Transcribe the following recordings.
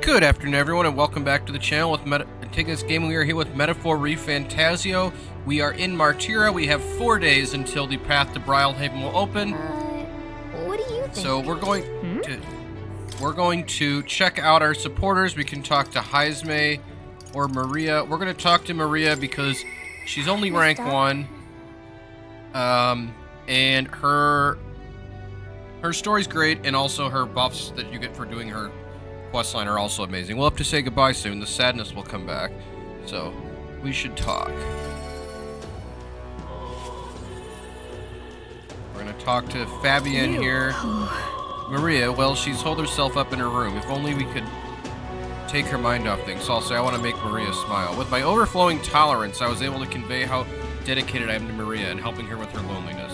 Good afternoon, everyone, and welcome back to the channel. With taking this game, we are here with Metaphor Refantazio. We are in Martira. We have 4 days until the path to Brilehaven will open. What do you think? So we're going to check out our supporters. We can talk to Jaime or Maria. We're going to talk to Maria because she's only rank 1. And her story's great, and also her buffs that you get for doing her questline are also amazing. We'll have to say goodbye soon. The sadness will come back. So, we should talk. We're going to talk to Fabienne here. Maria, well, she's holed herself up in her room. If only we could take her mind off things. So I'll say I want to make Maria smile. With my overflowing tolerance, I was able to convey how dedicated I am to Maria and helping her with her loneliness.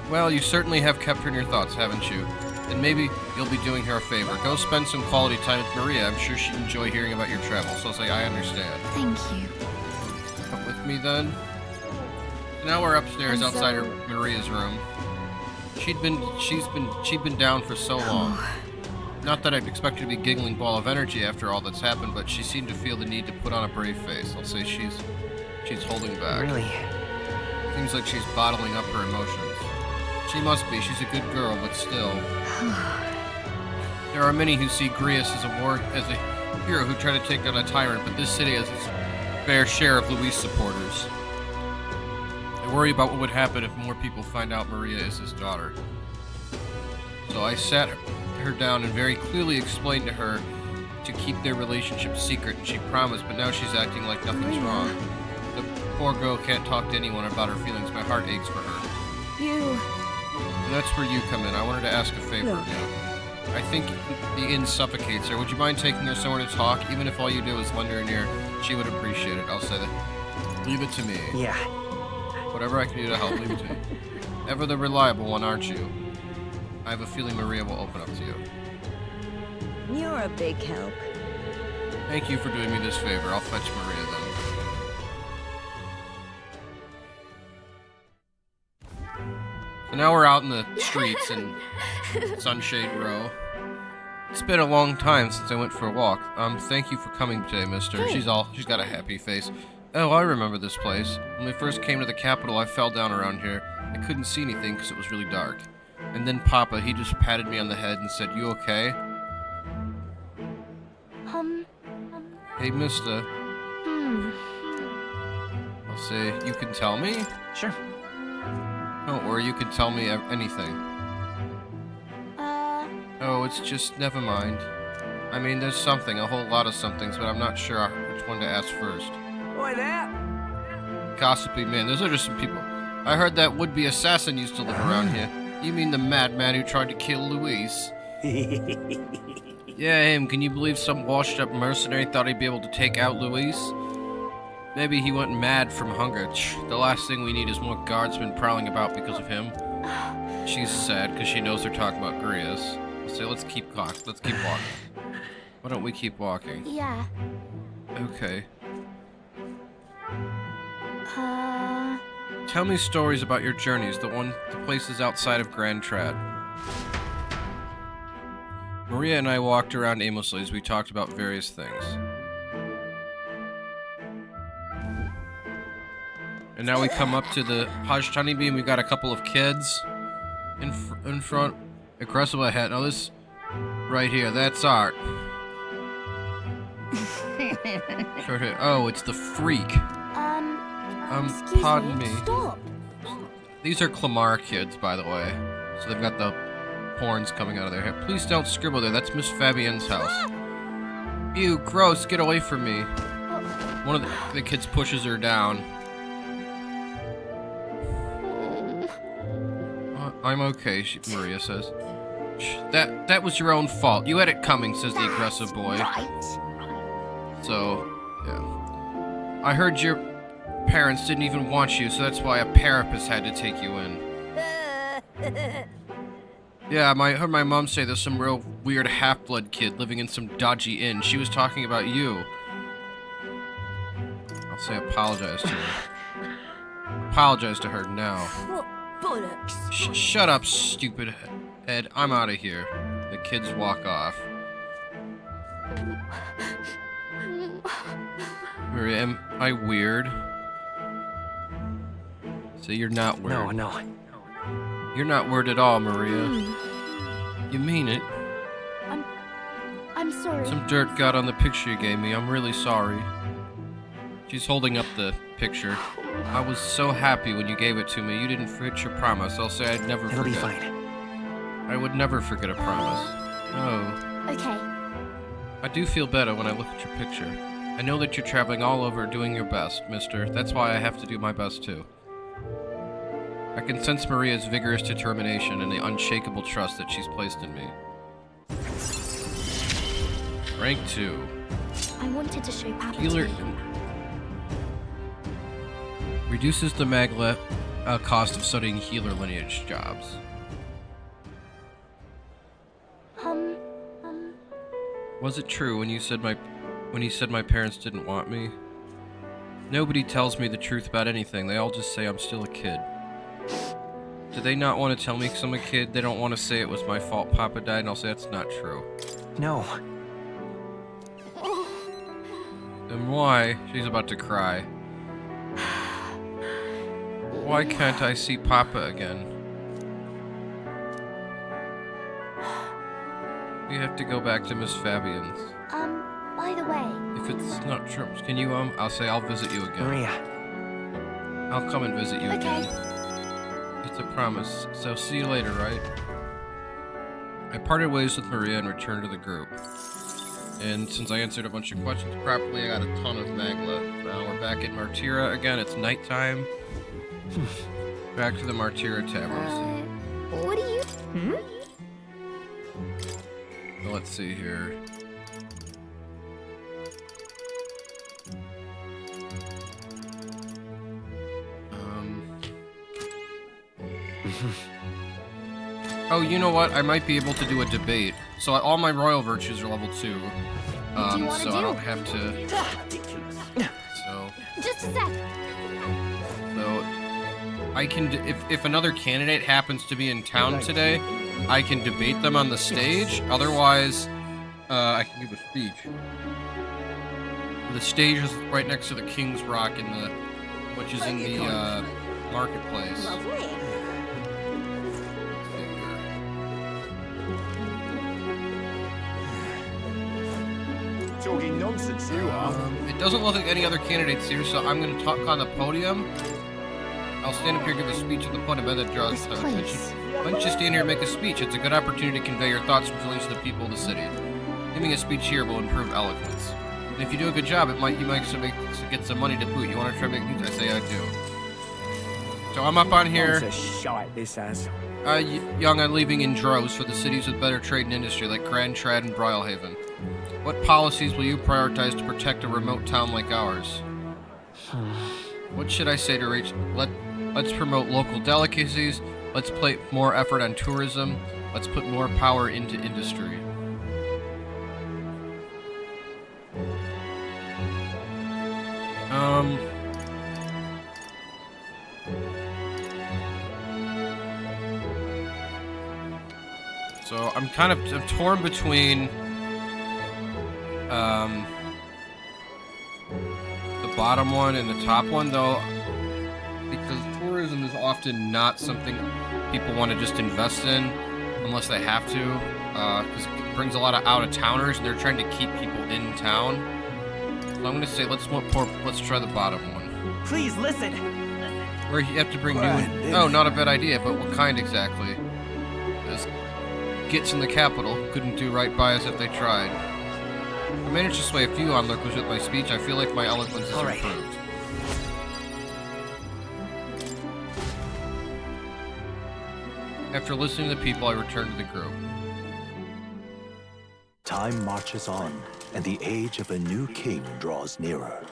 Well, you certainly have kept her in your thoughts, haven't you? And maybe you'll be doing her a favor. Go spend some quality time with Maria. I'm sure she'd enjoy hearing about your travels. So I'll say, I understand. Thank you. Come with me, then. Now we're upstairs outside Maria's room. She'd been down for so long. Not that I'd expect her to be a giggling ball of energy after all that's happened, but she seemed to feel the need to put on a brave face. I'll say she's holding back. Really? Seems like she's bottling up her emotions. She must be. She's a good girl, but still. There are many who see Grius as a hero who try to take down a tyrant, but this city has its fair share of Luis supporters. I worry about what would happen if more people find out Maria is his daughter. So I sat her down and very clearly explained to her to keep their relationship secret, and she promised, but now she's acting like nothing's wrong. The poor girl can't talk to anyone about her feelings. My heart aches for her. And that's where you come in. I wanted to ask a favor of you. I think the inn suffocates her. Would you mind taking her somewhere to talk? Even if all you do is lend her an ear, she would appreciate it. I'll say that. Leave it to me. Yeah. Whatever I can do to help, leave it to me. Ever the reliable one, aren't you? I have a feeling Maria will open up to you. You're a big help. Thank you for doing me this favor. I'll fetch Maria then. So now we're out in the streets in Sunshade Row. It's been a long time since I went for a walk. Thank you for coming today, mister. She's got a happy face. Oh, I remember this place. When we first came to the capital, I fell down around here. I couldn't see anything because it was really dark. And then Papa, he just patted me on the head and said, "You okay?" Hey, mister. I'll say, you can tell me? Sure. Don't worry, you can tell me anything. Oh, it's just, never mind. I mean, there's something, a whole lot of somethings, but I'm not sure which one to ask first. Boy, that? Gossipy man, those are just some people. I heard that would-be assassin used to live around here. You mean the madman who tried to kill Luis? Yeah, him. Can you believe some washed-up mercenary thought he'd be able to take out Luis? Maybe he went mad from hunger. The last thing we need is more guardsmen prowling about because of him. She's sad because she knows they're talking about Grius. So let's keep walking. Why don't we keep walking? Yeah. Okay. Tell me stories about your journeys, the places outside of Gran Trad. Maria and I walked around aimlessly as we talked about various things. And now we come up to the Hajj Honeybee, and we've got a couple of kids in front. Aggressive ahead. Now this right here, that's art. Short hair. Oh, it's the freak. Excuse pardon me. Stop. These are Clamar kids, by the way. So they've got the horns coming out of their hair. Please don't scribble there. That's Miss Fabienne's house. Ew, gross. Get away from me. One of the kids pushes her down. I'm okay, Maria says. That was your own fault. You had it coming, says the aggressive boy. So, yeah. I heard your parents didn't even want you, so that's why a parapet had to take you in. Yeah, I heard my mom say there's some real weird half-blood kid living in some dodgy inn. She was talking about you. I'll say apologize to her. Apologize to her now. Bollocks. Shut up, stupid Ed. I'm out of here. The kids walk off. Maria, am I weird? So you're not weird. No. You're not weird at all, Maria. You mean it. I'm sorry. Some dirt got on the picture you gave me. I'm really sorry. She's holding up the picture. I was so happy when you gave it to me. You didn't forget your promise. I'll say I'd never It'll forget. be fine. I would never forget a promise. Oh. Okay. I do feel better when I look at your picture. I know that you're traveling all over doing your best, mister. That's why I have to do my best too. I can sense Maria's vigorous determination and the unshakable trust that she's placed in me. Rank 2. I wanted to show Papa Healer to you. reduces the magla cost of studying healer lineage jobs. Was it true when you said my parents didn't want me? Nobody tells me the truth about anything. They all just say I'm still a kid. Do they not want to tell me 'cause I'm a kid? They don't want to say it was my fault Papa died, and I'll say that's not true. No. Then why? She's about to cry. Why can't I see Papa again? We have to go back to Miss Fabian's. By the way. If it's not true, can you, I'll say I'll visit you again. Maria. I'll come and visit you again. It's a promise, so see you later, right? I parted ways with Maria and returned to the group. And since I answered a bunch of questions properly, I got a ton of magla. Now we're back at Martira again. It's nighttime. Back to the Martira Taverns. What do you... So let's see here. Oh, you know what? I might be able to do a debate. So all my royal virtues are level 2. do you wanna so do? I don't have to. So Just a sec. I can, if another candidate happens to be in town today, I can debate them on the stage. Otherwise, I can give a speech. The stage is right next to the King's Rock which is in the marketplace. Lovely. Talking nonsense, you are. It doesn't look like any other candidates here, so I'm going to talk on the podium. I'll stand up here and give a speech at the podium that draws This attention. place. Why don't you stand here and make a speech? It's a good opportunity to convey your thoughts and feelings to the people of the city. Giving a speech here will improve eloquence. And if you do a good job, you might get some money to boot. You want to try to make news? I say I do. So I'm up on here. It's a shite, this has. Young and leaving in droves for the cities with better trade and industry like Gran Trad and Brilehaven. What policies will you prioritize to protect a remote town like ours? What should I say to reach? Let's promote local delicacies. Let's place more effort on tourism. Let's put more power into industry. So I'm torn between the bottom one and the top one, though, because tourism is often not something people want to just invest in unless they have to, because it brings a lot of out-of-towners and they're trying to keep people in town. So I'm going to say let's try the bottom one. Please listen. Where you have to bring Right, new. Oh, not a bad idea, but what kind exactly? As gits in the capital couldn't do right by us if they tried. I managed to sway a few onlookers with my speech. I feel like my eloquence is All right. improved. After listening to the people, I returned to the group. Time marches on, and the age of a new king draws nearer.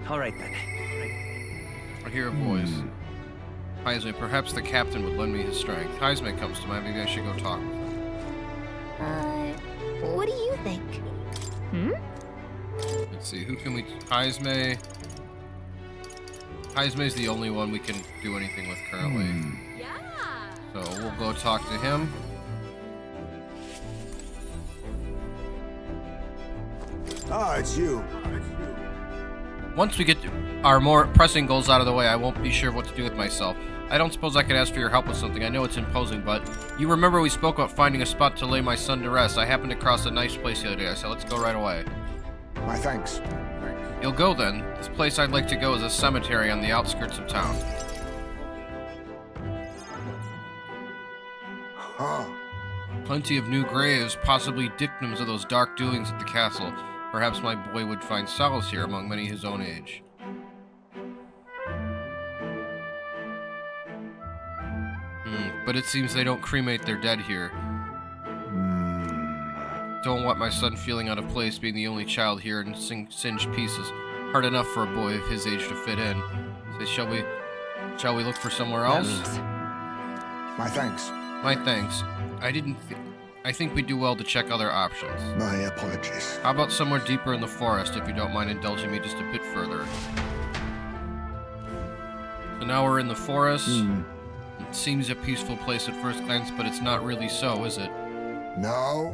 All right then. I hear a voice. Heisman, perhaps the captain would lend me his strength. Heisman comes to mind. Maybe I should go talk with him. What do you think? Let's see. Who can we... Heisman... Heisme's the only one we can do anything with currently. So we'll go talk to him. Ah, it's you. Once we get our more pressing goals out of the way, I won't be sure what to do with myself. I don't suppose I could ask for your help with something. I know it's imposing, but you remember we spoke about finding a spot to lay my son to rest. I happened to cross a nice place the other day. I said, let's go right away. My thanks. You'll go then. This place I'd like to go is a cemetery on the outskirts of town. Huh. Plenty of new graves, possibly dictums of those dark doings at the castle. Perhaps my boy would find solace here among many his own age. But it seems they don't cremate their dead here. Don't want my son feeling out of place being the only child here and singed pieces. Hard enough for a boy of his age to fit in. So shall we look for somewhere else? My thanks. My thanks. I think we do well to check other options. My apologies. How about somewhere deeper in the forest, if you don't mind indulging me just a bit further? So now we're in the forest. It seems a peaceful place at first glance, but it's not really so, is it? No.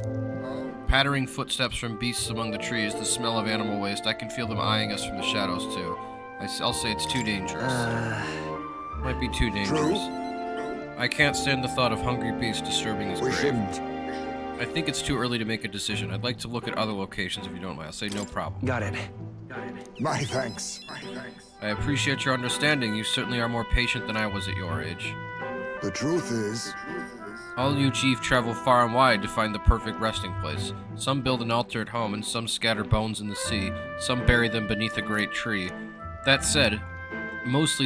Pattering footsteps from beasts among the trees, the smell of animal waste. I can feel them eyeing us from the shadows, too. I'll say it's too dangerous. Might be too dangerous. True. I can't stand the thought of hungry beasts disturbing his We grave. shouldn't. I think it's too early to make a decision. I'd like to look at other locations if you don't mind. I'll say no problem. Got it. My thanks. I appreciate your understanding. You certainly are more patient than I was at your age. The truth is, All you chief travel far and wide to find the perfect resting place. Some build an altar at home, and some scatter bones in the sea. Some bury them beneath a great tree. That said, most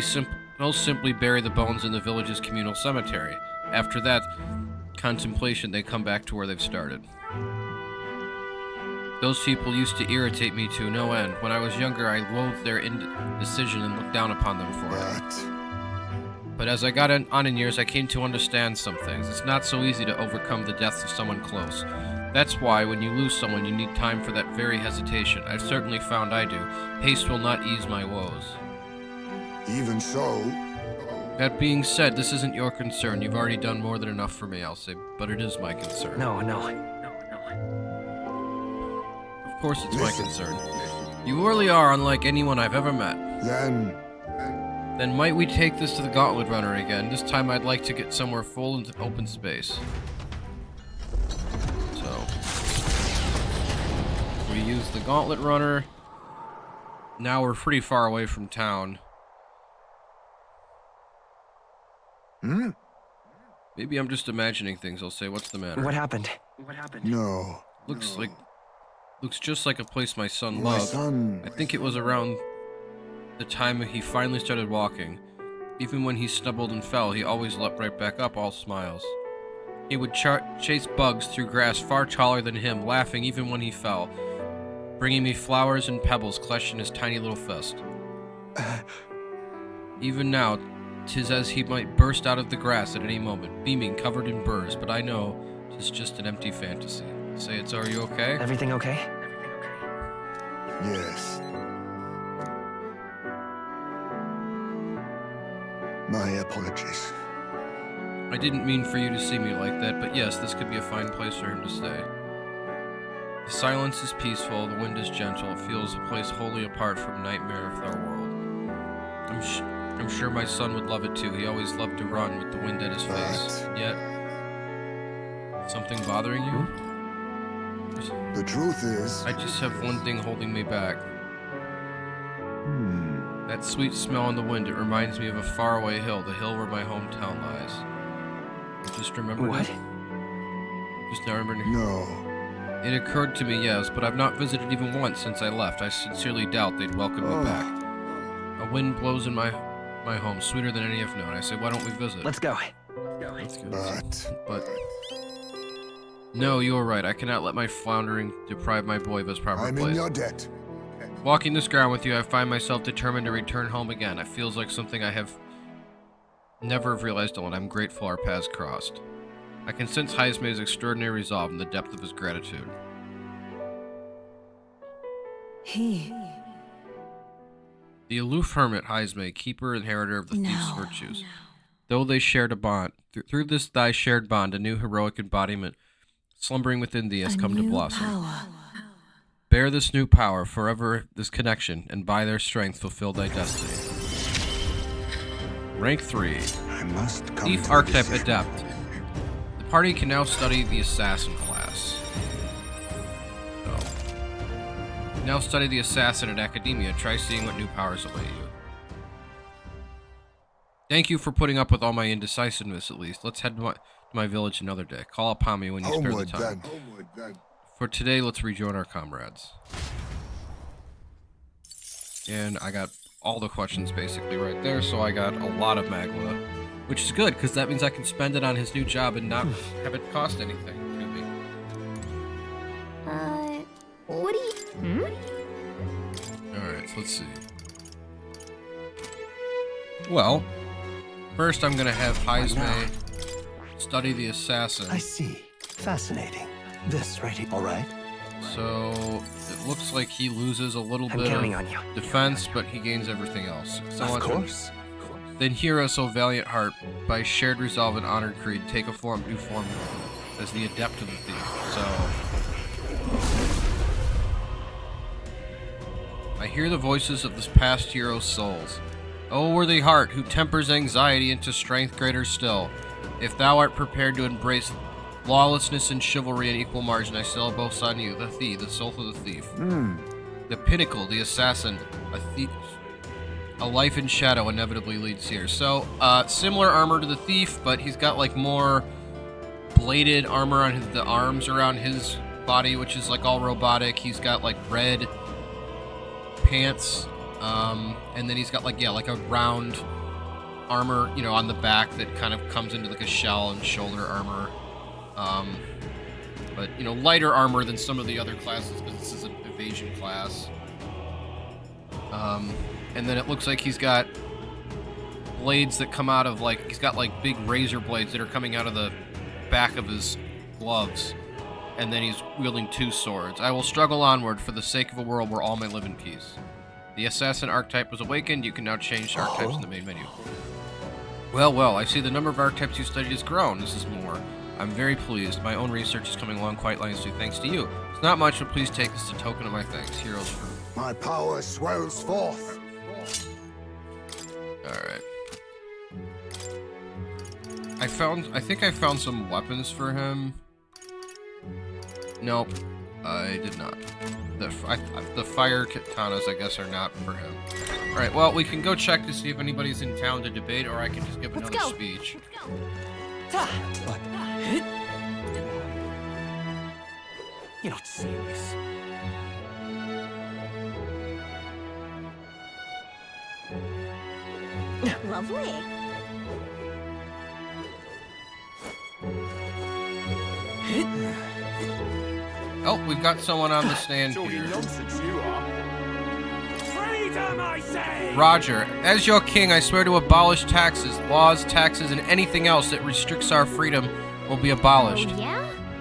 simply bury the bones in the village's communal cemetery. After that contemplation, they come back to where they've started. Those people used to irritate me to no end. When I was younger, I loathed their indecision and looked down upon them for it. But as I got on in years, I came to understand some things. It's not so easy to overcome the death of someone close. That's why, when you lose someone, you need time for that very hesitation. I've certainly found I do. Haste will not ease my woes. even so, That being said, this isn't your concern. You've already done more than enough for me, I'll say, but it is my concern. No. Of course it's my concern. You really are unlike anyone I've ever met. Then might we take this to the Gauntlet Runner again? This time I'd like to get somewhere full into open space. So, we use the Gauntlet Runner. Now we're pretty far away from town. Maybe I'm just imagining things. I'll say, what's the matter? What happened? no. Looks just like a place my son My loved. son. I think it was around the time he finally started walking. Even when he stumbled and fell, he always leapt right back up, all smiles. He would chase bugs through grass far taller than him, laughing even when he fell, bringing me flowers and pebbles clutched in his tiny little fist. Even now, 'tis as he might burst out of the grass at any moment, beaming, covered in burrs, but I know 'tis just an empty fantasy. Say it's, are you okay? Everything okay? Yes. My apologies. I didn't mean for you to see me like that, but yes, this could be a fine place for him to stay. The silence is peaceful, the wind is gentle, it feels a place wholly apart from nightmare of our world. I'm sure my son would love it too. He always loved to run with the wind at his face. Yet, something bothering you? The truth is, I just have one thing holding me back. That sweet smell in the wind, it reminds me of a faraway hill, the hill where my hometown lies. I just remembered What? it. Just now remembered it. no. It occurred to me, yes, but I've not visited even once since I left. I sincerely doubt they'd welcome me back. A wind blows in my home, sweeter than any I've known. I say, why don't we visit? Let's go. Let's go. But No, you are right. I cannot let my floundering deprive my boy of his proper I'm place. in your debt. Walking this ground with you, I find myself determined to return home again. It feels like something I have never realized alone. I'm grateful our paths crossed. I can sense Heisme's extraordinary resolve in the depth of his gratitude. The aloof hermit Heisme, keeper and inheritor of the thief's virtues. Though they shared a bond, through this thy shared bond, a new heroic embodiment slumbering within thee has come to blossom. Bear this new power, forever this connection, and by their strength fulfill thy destiny. Rank 3. I must come Thief to a Archetype decision. Adept. The party can now study the Assassin class. So, now study the Assassin at Academia. Try seeing what new powers await you. Thank you for putting up with all my indecisiveness, at least. Let's head to my village another day. Call upon me when you spare the Homeward time. then. Homeward then. For today, let's rejoin our comrades. And I got all the questions basically right there, so I got a lot of Magla, which is good, because that means I can spend it on his new job and not have it cost anything to me. What do you... Alright, so let's see. Well, first I'm going to have Heisme study the Assassin. I see. Fascinating. This right here. All right. So, it looks like he loses a little I'm bit counting of on you. defense, but he gains everything else. So Of course. Then hero, so valiant heart, by shared resolve and honored creed, take a new form as the adept of the thief. So, I hear the voices of this past hero's souls. O worthy heart, who tempers anxiety into strength greater still, if thou art prepared to embrace lawlessness and chivalry in equal margin, I still boast on you, the thief, the soul of the thief. The pinnacle, the assassin, a thief. A life in shadow inevitably leads here. So, similar armor to the thief, but he's got like more bladed armor on the arms around his body, which is like all robotic. He's got like red pants, and then he's got like, yeah, like a round armor, you know, on the back that kind of comes into like a shell and shoulder armor. But, you know, lighter armor than some of the other classes because this is an evasion class. And then it looks like he's got blades that come out of, like, he's got, like, big razor blades that are coming out of the back of his gloves. And then he's wielding 2 swords. I will struggle onward for the sake of a world where all may live in peace. The assassin archetype was awakened. You can now change archetypes in the main menu. Well, I see the number of archetypes you studied has grown. This is more. I'm very pleased. My own research is coming along quite nicely thanks to you. It's not much, but please take this as a token of my thanks. Heroes for... My power swells forth. Alright. I think I found some weapons for him. Nope. I did not. The fire katanas, I guess, are not for him. Alright, well, we can go check to see if anybody's in town to debate, or I can just give another speech. What? You're not serious. Lovely. Oh, we've got someone on the stand here. Freedom, I say! Roger, as your king, I swear to abolish taxes, laws, taxes, and anything else that restricts our freedom will be abolished. Oh, yeah?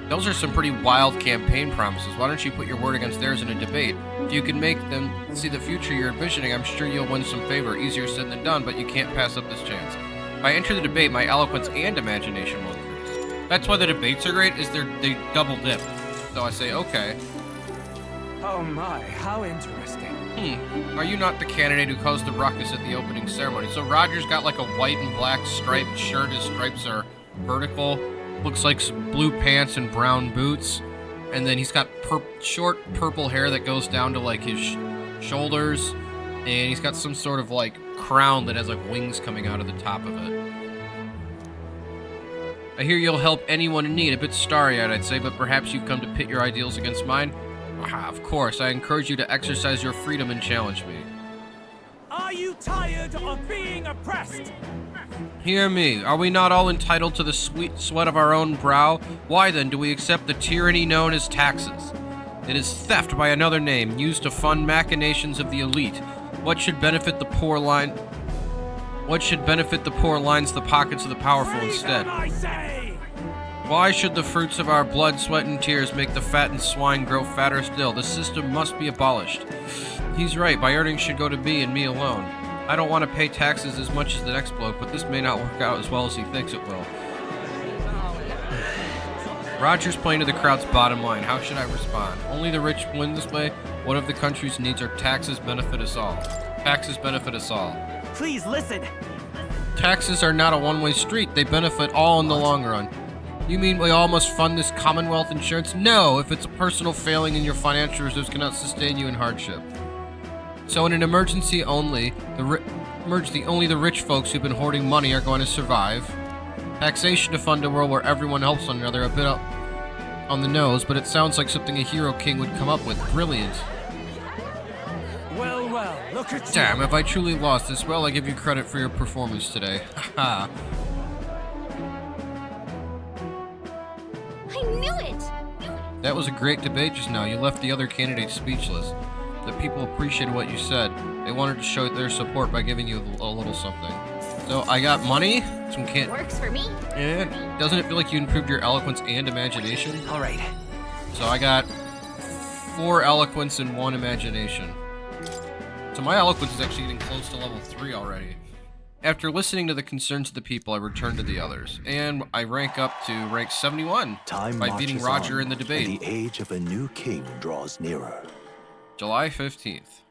Those are some pretty wild campaign promises. Why don't you put your word against theirs in a debate? If you can make them see the future you're envisioning, I'm sure you'll win some favor. Easier said than done, but you can't pass up this chance. If I enter the debate, my eloquence and imagination will increase. That's why the debates are great, is they double dip. So I say, okay. Oh my, how interesting. Are you not the candidate who caused the ruckus at the opening ceremony? So Roger's got like a white and black striped shirt. His stripes are vertical. Looks like some blue pants and brown boots. And then he's got short purple hair that goes down to like his shoulders. And he's got some sort of like crown that has like wings coming out of the top of it. I hear you'll help anyone in need. A bit starry-eyed, I'd say, but perhaps you've come to pit your ideals against mine? Ah, of course, I encourage you to exercise your freedom and challenge me. Are you tired of being oppressed? Hear me. Are we not all entitled to the sweet sweat of our own brow? Why then do we accept the tyranny known as taxes? It is theft by another name, used to fund machinations of the elite. What should benefit the poor lines the pockets of the powerful instead? I say! Why should the fruits of our blood, sweat, and tears make the fattened swine grow fatter still? The system must be abolished. He's right. My earnings should go to me and me alone. I don't want to pay taxes as much as the next bloke, but this may not work out as well as he thinks it will. Roger's playing to the crowd's bottom line. How should I respond? Only the rich win this way. One of the country's needs are taxes benefit us all. Taxes benefit us all. Please listen. Taxes are not a one-way street. They benefit all in the long run. You mean we all must fund this Commonwealth insurance? No, if it's a personal failing and your financial reserves cannot sustain you in hardship. So in an emergency only, only the rich folks who've been hoarding money are going to survive. Taxation to fund a world where everyone helps one another, a bit up on the nose, but it sounds like something a hero king would come up with. Brilliant. Well, look at Damn, have I truly lost this? Well, I give you credit for your performance today. Haha. I knew it! That was a great debate just now. You left the other candidates speechless. The people appreciated what you said. They wanted to show their support by giving you a little something. So I got money. Works for me. Yeah. Doesn't it feel like you improved your eloquence and imagination? All right. So I got 4 eloquence and 1 imagination. So my eloquence is actually getting close to level 3 already. After listening to the concerns of the people, I returned to the others, and I rank up to rank 71 by beating Roger in the debate. And the age of a new king draws nearer. July 15th.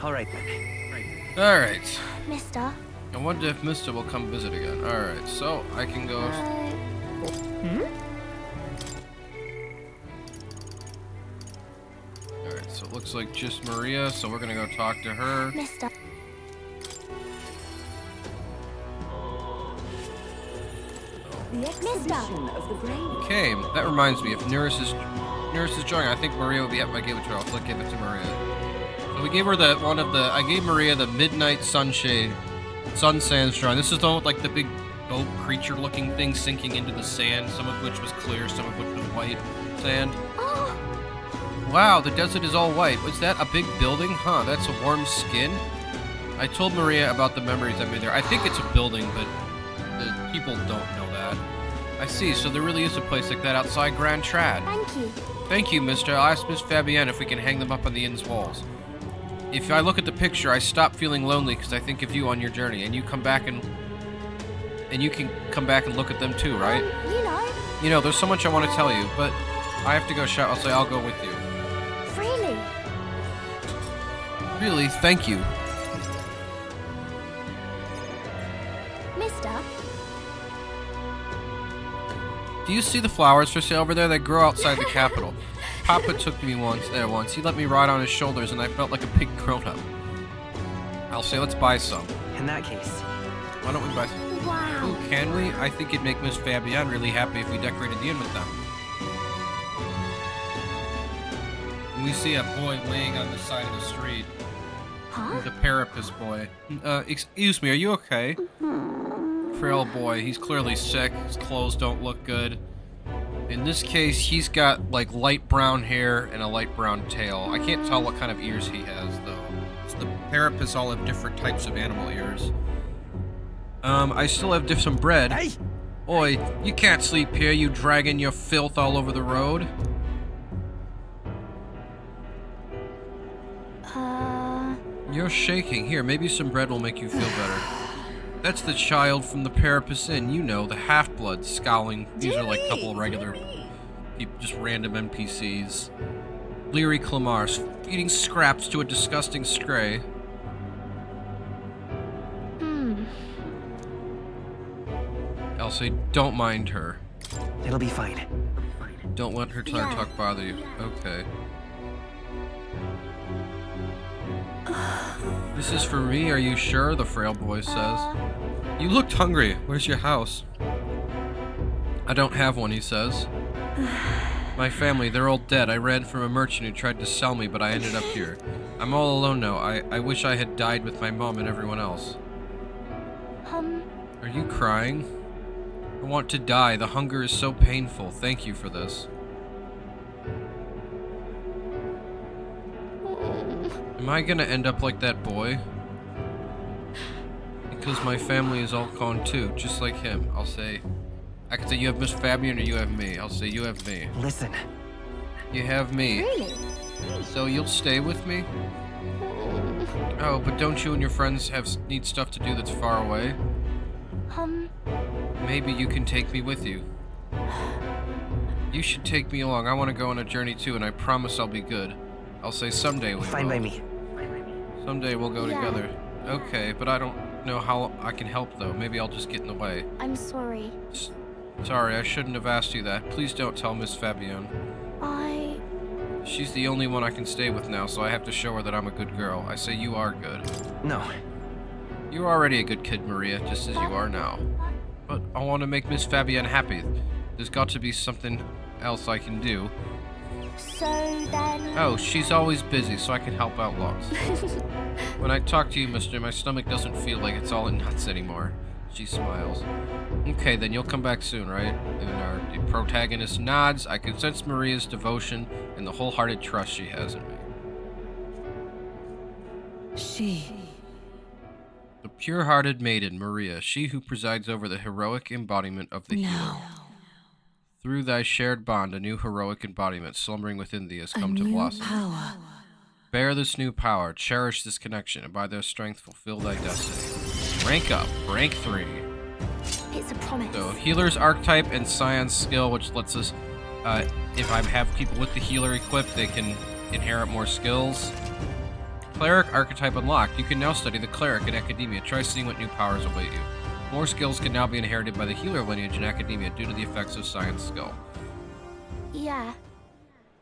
All right then. Alright. Mister. I wonder if Mister will come visit again. Alright, so I can go... Alright, so it looks like just Maria, so we're gonna go talk to her. Mister. The exhibition of the brain. Okay, that reminds me, if Nurse is joining, I think Maria will be happy if I gave it to her. I'll click give it to Maria. So we gave her I gave Maria the Midnight Sunshade, Sun Sands drawing. This is the one with like the big boat creature looking thing sinking into the sand, some of which was clear, some of which was white sand. Oh, Wow, the desert is all white. Was that a big building? Huh, that's a warm skin? I told Maria about the memories I made there. I think it's a building, but the people don't know that. I see, so there really is a place like that outside Gran Trad. thank you. Thank you, mister. I'll ask Miss Fabienne if we can hang them up on the inn's walls. If I look at the picture, I stop feeling lonely because I think of you on your journey, and you come back and you can come back and look at them too, right? You know, there's so much I want to tell you, but I have to go shout. I'll say I'll go with you. Really? Really, thank you. Mister? Do you see the flowers for sale over there? They grow outside the capital. Papa took me once. He let me ride on his shoulders, and I felt like a big grown-up. I'll say, let's buy some. In that case. Why don't we buy some? Wow. Ooh, can we? I think it'd make Miss Fabienne really happy if we decorated the inn with them. And we see a boy laying on the side of the street. Huh? He's a parapus boy. Excuse me, are you okay? Frail boy, he's clearly sick. His clothes don't look good. In this case, he's got like light brown hair and a light brown tail. I can't tell what kind of ears he has though. The parapus all have different types of animal ears. I still have some bread. Hey! Oi, you can't sleep here, you dragging your filth all over the road. You're shaking. Here, maybe some bread will make you feel better. That's the child from the Parapus Inn, you know, the half-blood scowling. These are like a couple of regular people, just random NPCs. Leery Clamars, feeding scraps to a disgusting stray. Elsie, don't mind her. It'll be fine. Don't let her talk bother you. Okay. This is for me, are you sure? The frail boy says. You looked hungry. Where's your house? I don't have one, he says. My family, they're all dead. I ran from a merchant who tried to sell me, but I ended up here. I'm all alone now. I wish I had died with my mom and everyone else. Are you crying? I want to die. The hunger is so painful. Thank you for this. Am I gonna end up like that boy? because my family is all con too, just like him. I'll say, I can say you have Miss Fabian or you have me. I'll say you have me. Listen. You have me. Really? So you'll stay with me? Oh, but don't you and your friends need stuff to do that's far away? Maybe you can take me with you. You should take me along. I want to go on a journey too, and I promise I'll be good. I'll say someday we will. Fine by me. Someday we'll go Yeah. together. Okay, but I don't know how I can help though. Maybe I'll just get in the way. I'm sorry. Sorry, I shouldn't have asked you that. Please don't tell Miss Fabian. She's the only one I can stay with now, so I have to show her that I'm a good girl. I say you are good. No. You're already a good kid, Maria, just as you are now. But I want to make Miss Fabian happy. There's got to be something else I can do. So then... Oh, she's always busy, so I can help out lots. When I talk to you, mister, my stomach doesn't feel like it's all in nuts anymore. She smiles. Okay, then you'll come back soon, right? And our protagonist nods. I can sense Maria's devotion and the wholehearted trust she has in me. The pure-hearted maiden, Maria, she who presides over the heroic embodiment of the healer. Through thy shared bond, a new heroic embodiment slumbering within thee has come to blossom. Bear this new power, cherish this connection, and by their strength fulfill thy destiny. Rank up, rank 3. It's a promise. So, healer's archetype and science skill, which lets us, if I have people with the healer equipped, they can inherit more skills. Cleric archetype unlocked. You can now study the cleric in academia. Try seeing what new powers await you. More skills can now be inherited by the healer lineage in academia due to the effects of science skill. Yeah.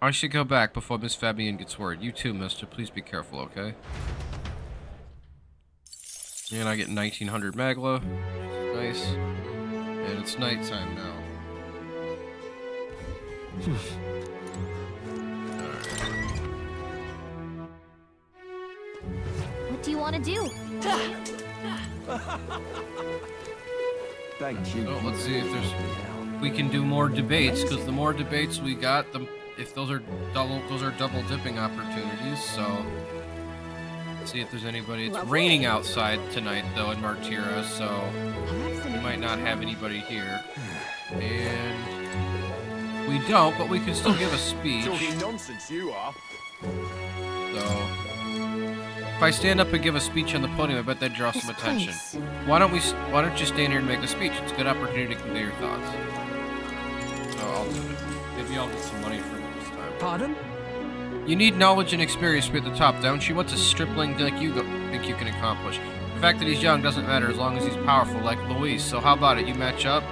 I should go back before Miss Fabian gets worried. You too, mister. Please be careful, okay? And I get 1900 magla. Nice. And it's nighttime now. What do you want to do? Thank you. So let's see if we can do more debates, because the more debates we got, if those are double dipping opportunities. So let's see if there's anybody. It's raining outside tonight though in Martira, so we might not have anybody here. And we don't, but we can still give a speech. Talking nonsense, you are. So if I stand up and give a speech on the podium, I bet that draws some attention. Why don't you stand here and make a speech? It's a good opportunity to convey your thoughts. So I'll do it. Maybe I'll get some money for it this time. Pardon? You need knowledge and experience to be at the top, don't you? What's a stripling like you think you can accomplish? The fact that he's young doesn't matter as long as he's powerful, like Luis. So how about it? You match up?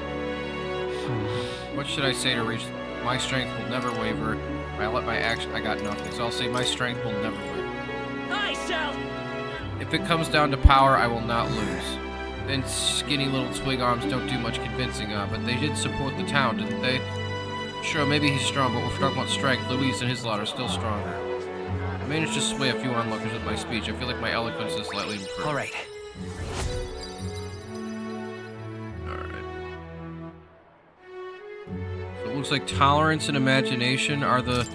What should I say to reach? My strength will never waver. I got nothing. So I'll say my strength will never waver. I shall. If it comes down to power, I will not lose. And skinny little twig arms don't do much convincing, but they did support the town, didn't they? Sure, maybe he's strong, but we're talking about strength. Luis and his lot are still stronger. I managed to sway a few onlookers with my speech. I feel like my eloquence is slightly improved. All right. So it looks like tolerance and imagination are the...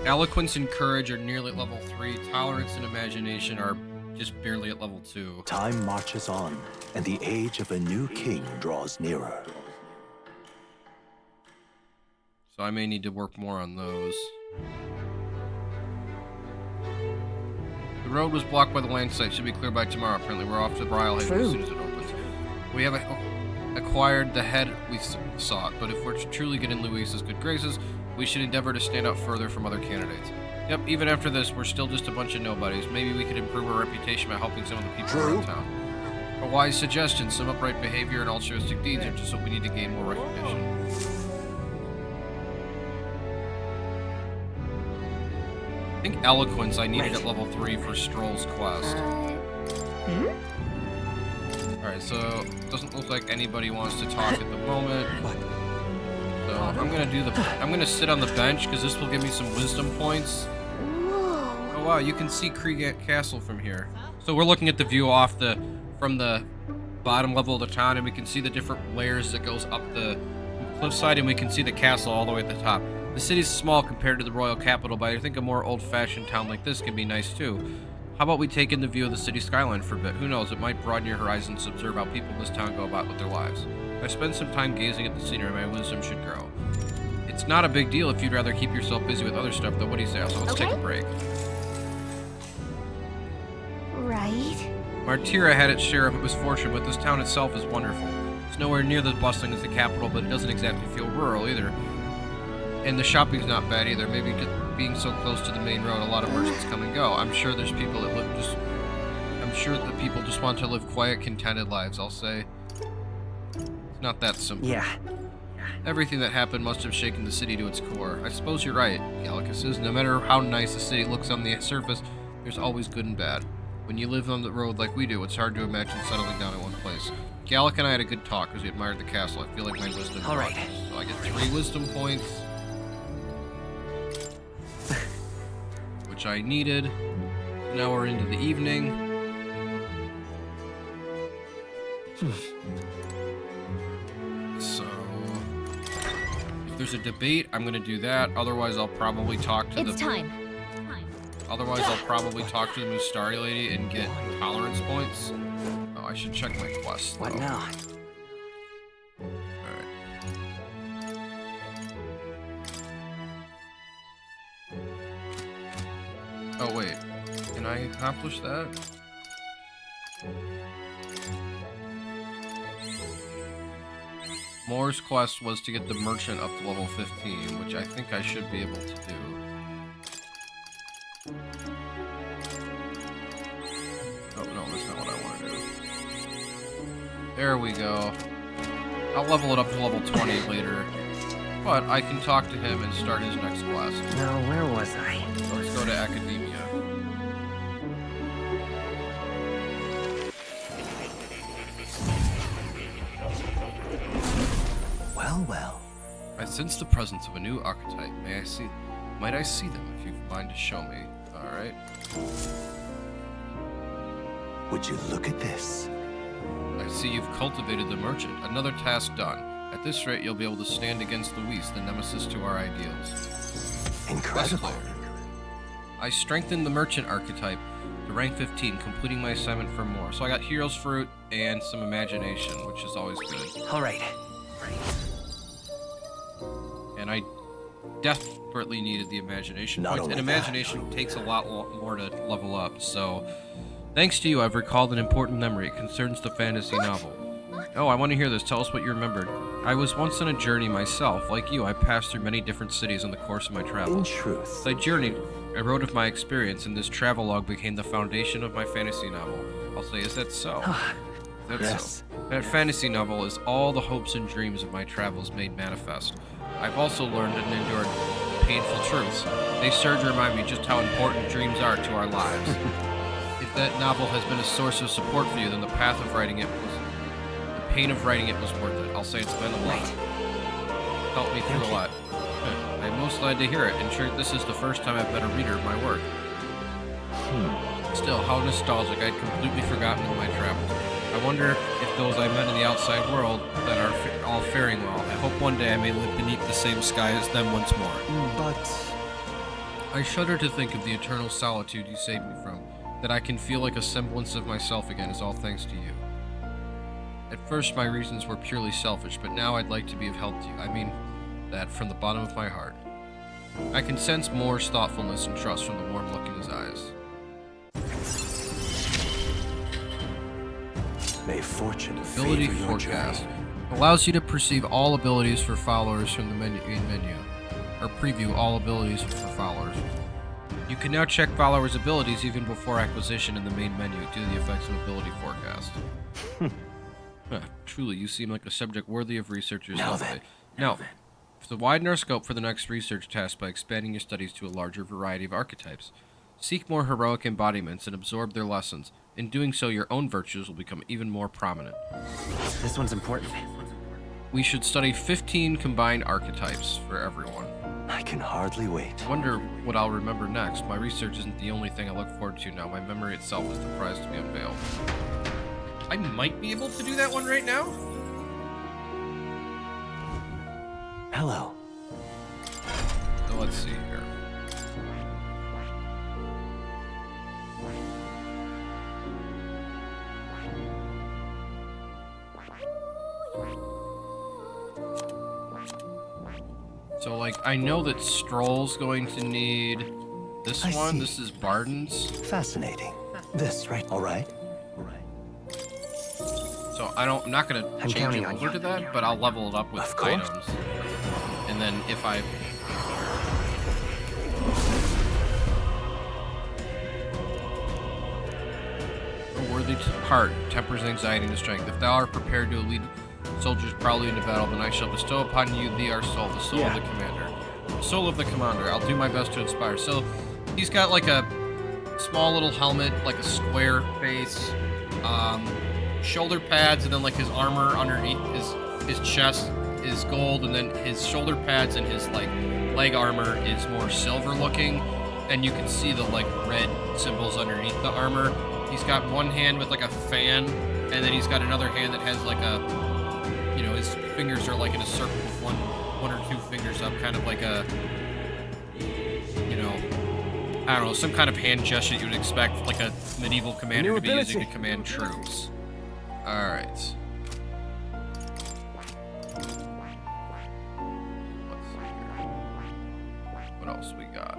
Eloquence and courage are nearly at level 3. Tolerance and imagination are just barely at level 2. Time marches on, and the age of a new king draws nearer. So I may need to work more on those. The road was blocked by the land site. Should be clear by tomorrow. Apparently we're off to Brilehaven as soon as it opens. We have acquired the head we sought, but if we're to truly get in Luis's good graces, we should endeavor to stand out further from other candidates. Yep, even after this, we're still just a bunch of nobodies. Maybe we could improve our reputation by helping some of the people around town. A wise suggestion, some upright behavior and altruistic deeds are just what we need to gain more recognition. I think eloquence I needed at level 3 for Stroll's quest. Alright, so doesn't look like anybody wants to talk at the moment. So I'm gonna sit on the bench because this will give me some wisdom points. Oh wow, you can see Krieg Castle from here. So we're looking at the view from the bottom level of the town, and we can see the different layers that goes up the cliffside, and we can see the castle all the way at the top. The city's small compared to the royal capital, but I think a more old-fashioned town like this can be nice too. How about we take in the view of the city skyline for a bit? Who knows, it might broaden your horizons to observe how people in this town go about with their lives. If I spend some time gazing at the scenery, my wisdom should grow. It's not a big deal if you'd rather keep yourself busy with other stuff, though. What do you say? So let's take a break. Right. Martira had its share of misfortune, but this town itself is wonderful. It's nowhere near as bustling as the capital, but it doesn't exactly feel rural either. And the shopping's not bad either. Maybe just being so close to the main road, a lot of merchants come and go. I'm sure there's people that live just... I'm sure that people just want to live quiet, contented lives, I'll say. It's not that simple. Yeah. Everything that happened must have shaken the city to its core. I suppose you're right, Gallicus says. No matter how nice a city looks on the surface, there's always good and bad. When you live on the road like we do, it's hard to imagine settling down in one place. Gallic and I had a good talk as we admired the castle. I feel like my wisdom... All right. So I get 3 wisdom points. Which I needed. Now we're into the evening. So... if there's a debate, I'm gonna do that. Otherwise, I'll probably talk to It's time. Otherwise, I'll probably talk to the Mustari lady and get tolerance points. Oh, I should check my quest, though. What now? Alright. Oh, wait. Can I accomplish that? Moore's quest was to get the merchant up to level 15, which I think I should be able to do. Oh, no, that's not what I want to do. There we go. I'll level it up to level 20 later. But I can talk to him and start his next quest. Now, where was I? So let's go to Academia. Well, well. I sense the presence of a new archetype. Might I see them if you mind to show me? Alright. Would you look at this? I see you've cultivated the merchant. Another task done. At this rate, you'll be able to stand against Luis, the nemesis to our ideals. Incredible. Quest player. I strengthened the merchant archetype to rank 15, completing my assignment for more. So I got Hero's Fruit and some imagination, which is always good. All right. And I desperately needed the imagination Not points. only And that, imagination takes a lot more to level up, so... Thanks to you, I've recalled an important memory. It concerns the fantasy novel. Oh, I want to hear this. Tell us what you remembered. I was once on a journey myself. Like you, I passed through many different cities in the course of my In travels. truth, As I journeyed, I wrote of my experience, and this travelogue became the foundation of my fantasy novel. I'll say, is that so? Is that Yes. so? That fantasy novel is all the hopes and dreams of my travels made manifest. I've also learned and endured painful truths. They serve to remind me just how important dreams are to our lives. If that novel has been a source of support for you, then the pain of writing it was worth it. I'll say it's been a lot. Helped me through a lot. I'm most glad to hear it, and sure this is the first time I've met a reader of my work. Still, how nostalgic. I'd completely forgotten in my travels. I wonder if those I met in the outside world that are all faring well. I hope one day I may live beneath the same sky as them once more. but I shudder to think of the eternal solitude you saved me from. That I can feel like a semblance of myself again is all thanks to you. At first my reasons were purely selfish, but now I'd like to be of help to you. I mean that from the bottom of my heart. I can sense Moore's thoughtfulness and trust from the warm look in his eyes. may fortune Ability favor your forecast. journey. Allows you to perceive all abilities for followers from the main menu. Or preview all abilities for followers. You can now check followers' abilities even before acquisition in the main menu due to the effects of ability forecast. Truly, you seem like a subject worthy of researchers' study. Now, to widen our scope for the next research task by expanding your studies to a larger variety of archetypes. Seek more heroic embodiments and absorb their lessons. In doing so, your own virtues will become even more prominent. This one's important. We should study 15 combined archetypes for everyone. I can hardly wait. I wonder what I'll remember next. My research isn't the only thing I look forward to now. My memory itself is the prize to be unveiled. I might be able to do that one right now. Hello. So let's see here. So, like, I know that Stroll's going to need this I one. see. This is Barden's. Fascinating. This, right? All right. So I'm not gonna I'm change counting it on over you. to that, but I'll level it up with Of course. items. And then if I... A worthy heart tempers anxiety and strength. If thou art prepared to lead soldiers proudly into battle, then I shall bestow upon you our soul, the soul of the commander. The soul of the commander. I'll do my best to inspire. So he's got like a small little helmet, like a square face, shoulder pads, and then like his armor underneath his chest is gold, and then his shoulder pads and his like leg armor is more silver looking, and you can see the like red symbols underneath the armor. He's got one hand with like a fan, and then he's got another hand that has like a, you know, his fingers are like in a circle with one or two fingers up, kind of like a, you know, I don't know, some kind of hand gesture you would expect like a medieval commander to be using to command troops. Alright. Let's see here. What else we got?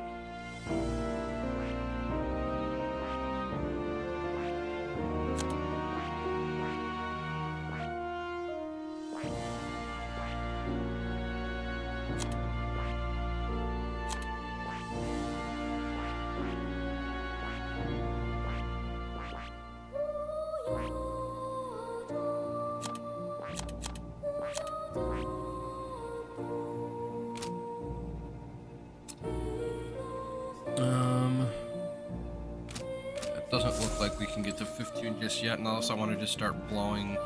It doesn't look like we can get to 15 just yet, unless I want to just start blowing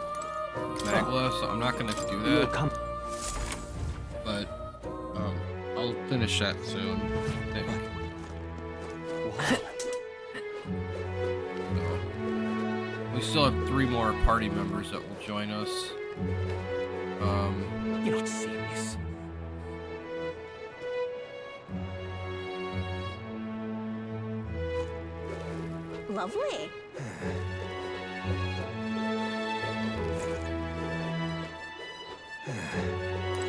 Magla, so I'm not going to do You'll that. come. But I'll finish that soon, I think. So, we still have 3 more party members that will join us. You're not serious. Lovely.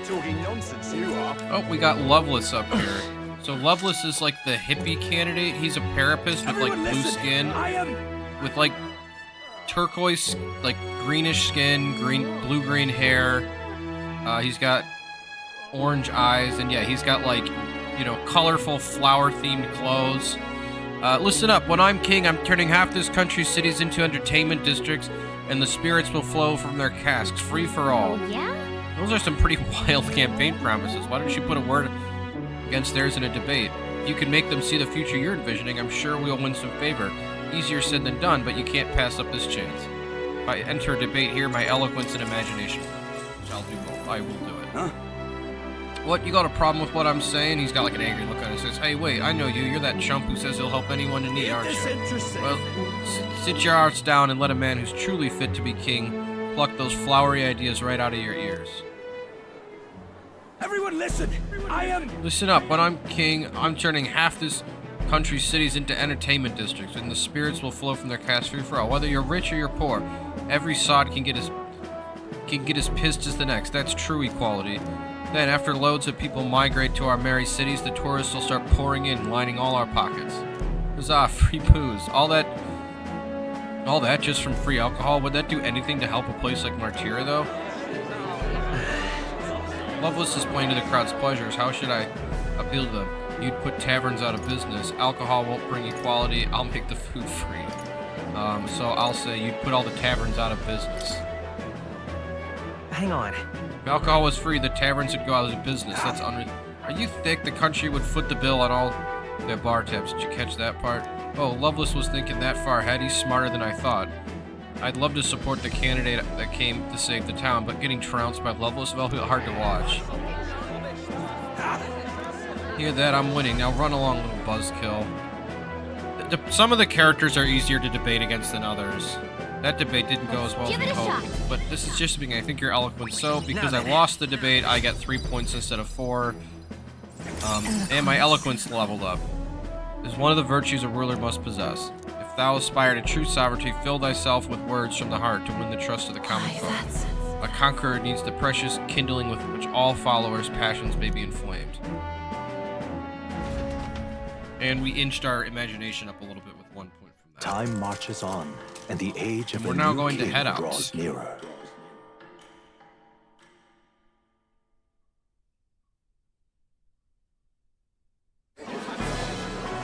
Talking nonsense, you are. Oh, we got Loveless up here. So Loveless is like the hippie candidate. He's a parapist with like Everyone blue listen. skin, I am. with like turquoise, like greenish skin, blue-green hair. He's got orange eyes, and yeah, he's got like, you know, colorful flower-themed clothes. Listen up. When I'm king, I'm turning half this country's cities into entertainment districts, and the spirits will flow from their casks, free for all. Yeah? Those are some pretty wild campaign promises. Why don't you put a word against theirs in a debate? If you can make them see the future you're envisioning, I'm sure we'll win some favor. Easier said than done, but you can't pass up this chance. If I enter a debate here, my eloquence and imagination. I'll do both. I will do it. Huh? What, you got a problem with what I'm saying? He's got like an angry look on his face. Hey, wait, I know you. You're that chump who says he'll help anyone in need, aren't you? Disinterested. Well, sit your arse down and let a man who's truly fit to be king pluck those flowery ideas right out of your ears. Everyone listen. I am. Listen up. When I'm king, I'm turning half this country's cities into entertainment districts, and the spirits will flow from their casks free for all. Whether you're rich or you're poor, every sod can get as pissed as the next. That's true equality. Then, after loads of people migrate to our merry cities, the tourists will start pouring in, lining all our pockets. Huzzah, free booze. All that just from free alcohol. Would that do anything to help a place like Martyra, though? Loveless is playing to the crowd's pleasures. How should I appeal to them? You'd put taverns out of business. Alcohol won't bring equality. I'll make the food free. So I'll say you'd put all the taverns out of business. Hang on. If alcohol was free, the taverns would go out of business. That's Are you thick? The country would foot the bill on all their bar tabs. Did you catch that part? Oh, Loveless was thinking that far ahead. He's smarter than I thought. I'd love to support the candidate that came to save the town, but getting trounced by Loveless will be hard to watch. Hear that? I'm winning. Now run along, little buzzkill. Some of the characters are easier to debate against than others. That debate didn't go as well as Give we it a hoped. shot. But this is just the beginning. I think you're eloquent. So, because I lost the debate, I got 3 points instead of 4. And my eloquence leveled up. Is one of the virtues a ruler must possess. If thou aspire to true sovereignty, fill thyself with words from the heart to win the trust of the common folk. A conqueror needs the precious kindling with which all followers' passions may be inflamed. And we inched our imagination up a little bit with 1 point from that. Time marches on, and the age of We're a now new going to king head out. draws nearer.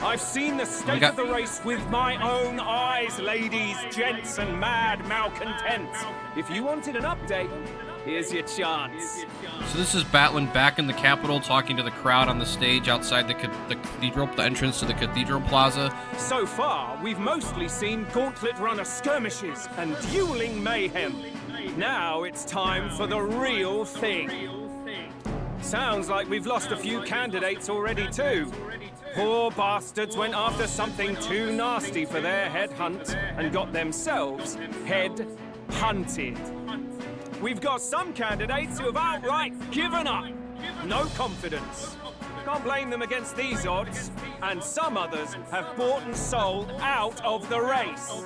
I've seen the state of the race with my own eyes, ladies, gents, and mad malcontents. If you wanted an update, here's your chance. So this is Batlin back in the capital, talking to the crowd on the stage outside the cathedral, the entrance to the cathedral plaza. So far, we've mostly seen gauntlet runner skirmishes and dueling mayhem. Now it's time for the real thing. Sounds like we've lost a few candidates already too. Poor bastards went after something too nasty for their head hunt and got themselves head hunted. We've got some candidates who have outright given up. No confidence. Can't blame them against these odds. And some others have bought and sold out of the race.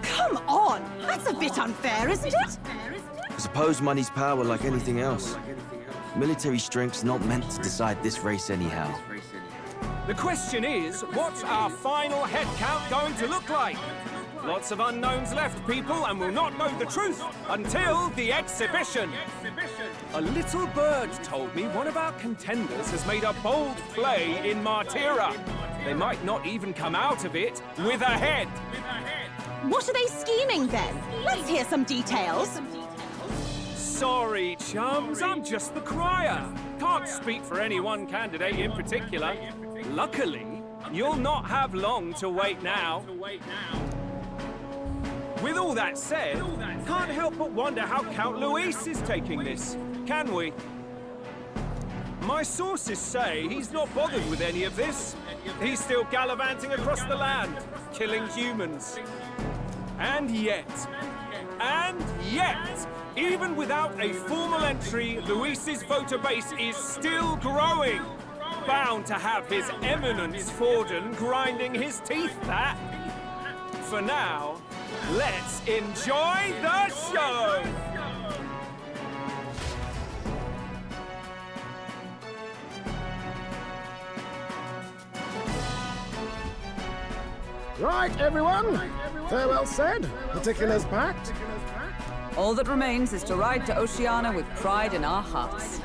Come on! That's a bit unfair, isn't it? I suppose money's power like anything else. Military strength's not meant to decide this race anyhow. The question is, what's our final head count going to look like? Lots of unknowns left, people, and we'll not know the truth until the exhibition. A little bird told me one of our contenders has made a bold play in Martira. They might not even come out of it with a head. What are they scheming then? Let's hear some details. Sorry, chums, I'm just the crier. Can't speak for any one candidate in particular. Luckily, you'll not have long to wait now. With all that said, can't help but wonder how Count Luis is taking this, can we? My sources say he's not bothered with any of this. He's still gallivanting across the land, killing humans. And yet, even without a formal entry, Luis's voter base is still growing. Bound to have his eminence Forden grinding his teeth, that. For now, let's enjoy the show! Right, everyone. Farewell said, particulars packed. All that remains is to ride to Oceana with pride in our hearts.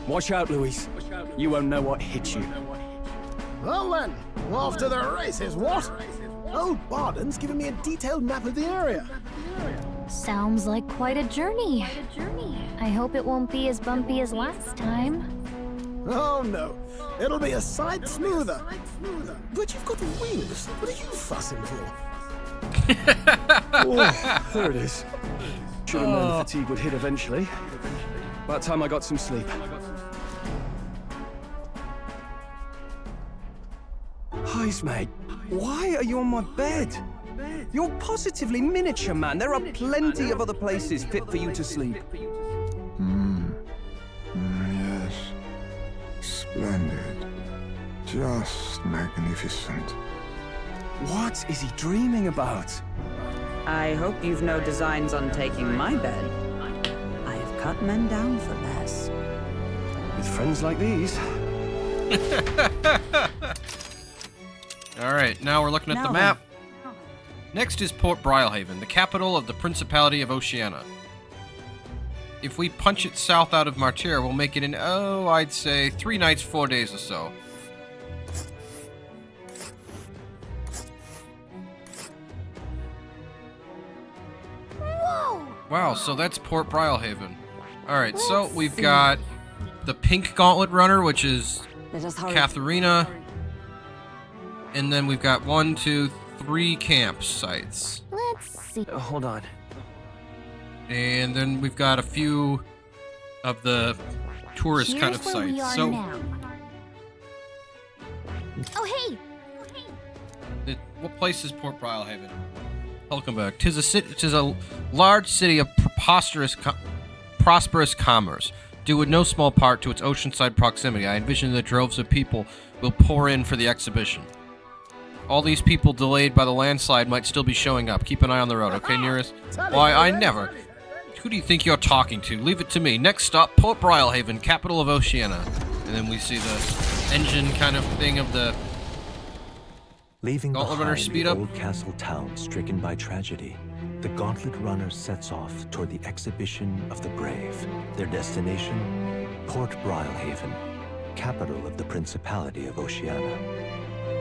Watch out, Luis. You won't know what hit you. Well then, off to the races, what? Old Barden's given me a detailed map of the area. Sounds like quite a journey. I hope it won't be as bumpy as last time. Oh no, it'll be a sight smoother. But you've got wings. What are you fussing for? Oh, there it is. Should have known the fatigue would hit eventually. By the time I got some sleep. Heis, mate. Why are you on my bed? You're positively miniature, man. There are plenty of other places fit for you to sleep. Yes. Splendid. Just magnificent. What is he dreaming about? I hope you've no designs on taking my bed. I have cut men down for less. With friends like these. Alright, now we're looking at the map. Next is Port Brilehaven, the capital of the Principality of Oceana. If we punch it south out of Martyr, we'll make it in, I'd say 3 nights, 4 days or so. Whoa! Wow, so that's Port Brilehaven. Alright, so we've got the Pink Gauntlet Runner, which is Katharina. And then we've got 1, 2, 3 campsites. Let's see. Hold on. And then we've got a few of the tourist kind of sites. So, oh hey! what place is Port Brilehaven? Welcome back. 'Tis a large city of prosperous commerce. Due with no small part to its oceanside proximity, I envision that droves of people will pour in for the exhibition. All these people delayed by the landslide might still be showing up. Keep an eye on the road, okay, nearest? Why, I never. Who do you think you're talking to? Leave it to me. Next stop, Port Brilehaven, capital of Oceania. And then we see the engine kind of thing of the Leaving Gauntlet Runner behind speed the up. old castle town stricken by tragedy, the Gauntlet Runner sets off toward the exhibition of the brave. Their destination, Port Brilehaven, capital of the Principality of Oceania.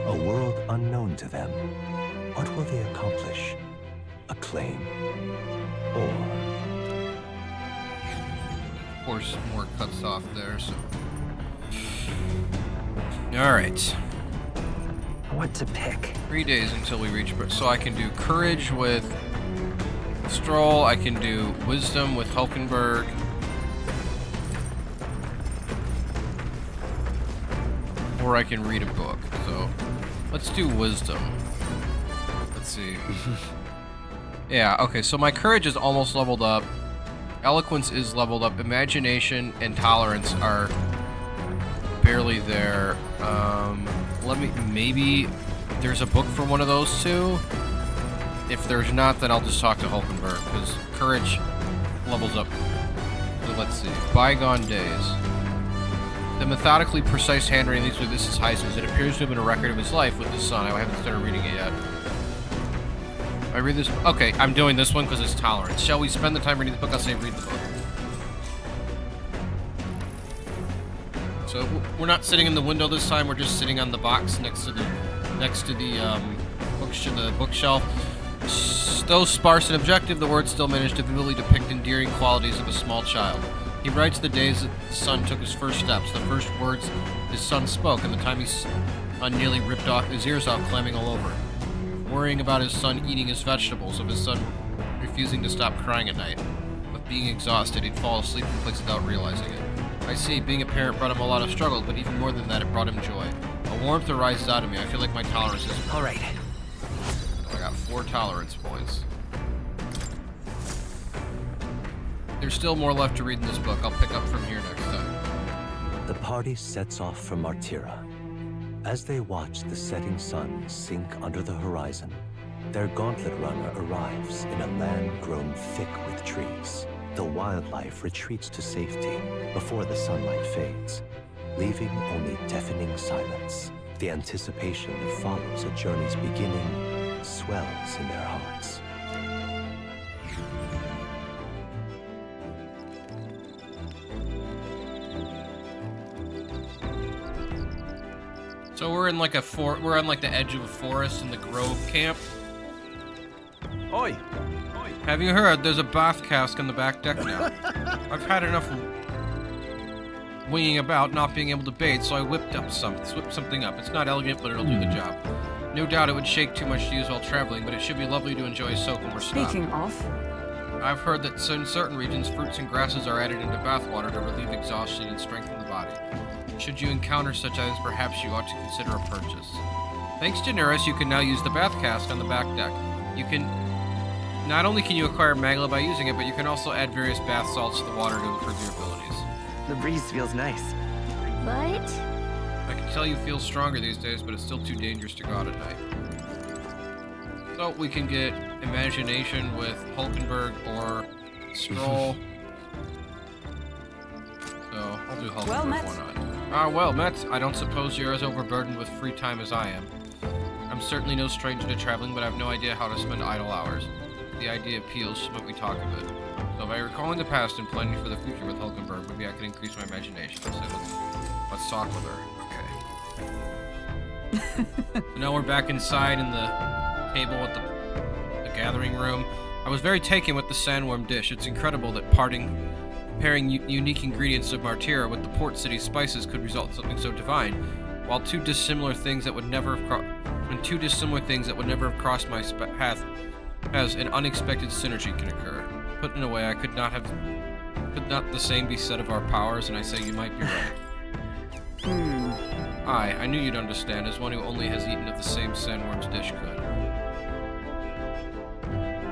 A world unknown to them. What will they accomplish? Acclaim? Or... Of course, more cuts off there, so... Alright. What to pick? 3 days until we reach... So I can do Courage with Stroll, I can do Wisdom with Hulkenberg. Or I can read a book, so... Let's do Wisdom. Let's see. Yeah, okay, so my Courage is almost leveled up. Eloquence is leveled up. Imagination and Tolerance are barely there. Maybe there's a book for one of those two. If there's not, then I'll just talk to Hulkenberg, because Courage levels up. So let's see. Bygone Days. The methodically precise handwriting leads with this is Heisman's. It appears to have been a record of his life with his son. I haven't started reading it yet. I read this. Okay, I'm doing this one because it's Tolerance. Shall we spend the time reading the book? I'll say read the book. So we're not sitting in the window this time. We're just sitting on the box next to the bookshelf. Though sparse and objective, the words still manage to vividly depict endearing qualities of a small child. He writes the days that his son took his first steps, the first words his son spoke, and the time his son nearly ripped off his ears off, climbing all over him. Worrying about his son eating his vegetables, of his son refusing to stop crying at night. With being exhausted, he'd fall asleep in place without realizing it. I see, being a parent brought him a lot of struggle, but even more than that, it brought him joy. A warmth arises out of me. I feel like my tolerance is... All right. I got 4 tolerance points. There's still more left to read in this book. I'll pick up from here next time. The party sets off for Martira. As they watch the setting sun sink under the horizon, their Gauntlet Runner arrives in a land grown thick with trees. The wildlife retreats to safety before the sunlight fades, leaving only deafening silence. The anticipation that follows a journey's beginning swells in their hearts. So we're in like we're on like the edge of a forest in the Grove camp. Oi! Have you heard? There's a bath cask on the back deck now. I've had enough winging about, not being able to bathe, so I whipped something up. It's not elegant, but it'll do the job. No doubt it would shake too much to use while traveling, but it should be lovely to enjoy a soak when we're stopped. Speaking of, I've heard that in certain regions, fruits and grasses are added into bathwater to relieve exhaustion and strengthen the body. Should you encounter such items, perhaps you ought to consider a purchase. Thanks to Neuris, you can now use the bath cask on the back deck. Not only can you acquire Magla by using it, but you can also add various bath salts to the water to improve your abilities. The breeze feels nice. What? I can tell you feel stronger these days, but it's still too dangerous to go out at night. So we can get Imagination with Hulkenberg or Stroll. So I'll do Hulkenberg, Well met. why not? Well met. I don't suppose you're as overburdened with free time as I am. I'm certainly no stranger to traveling, but I have no idea how to spend idle hours. The idea appeals to what we talk of it. So by recalling the past and planning for the future with Hulkenberg, maybe I can increase my imagination. Let's talk with her. Okay. So now we're back inside in the table at the gathering room. I was very taken with the sandworm dish. It's incredible that pairing unique ingredients of Martira with the port city spices could result in something so divine. While two dissimilar things that would never have crossed my path, as an unexpected synergy can occur. Put in a way, could not the same be said of our powers, and I say you might be right. I knew you'd understand, as one who only has eaten of the same sandworm's dish could.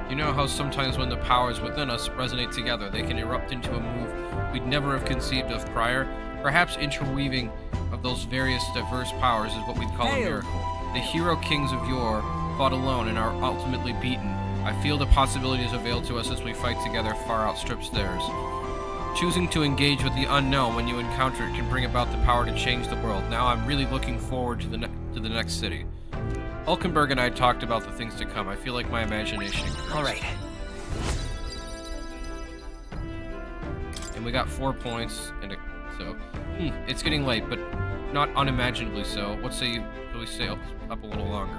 You know how sometimes when the powers within us resonate together, they can erupt into a move we'd never have conceived of prior? Perhaps interweaving of those various diverse powers is what we'd call a miracle. The hero kings of yore fought alone and are ultimately beaten, I feel the possibilities availed to us as we fight together far outstrips theirs. Choosing to engage with the unknown when you encounter it can bring about the power to change the world. Now I'm really looking forward to the next city. Hulkenberg and I talked about the things to come. I feel like my imagination increased. All right. And we got 4 points, and so it's getting late, but not unimaginably so. What say we stay up a little longer?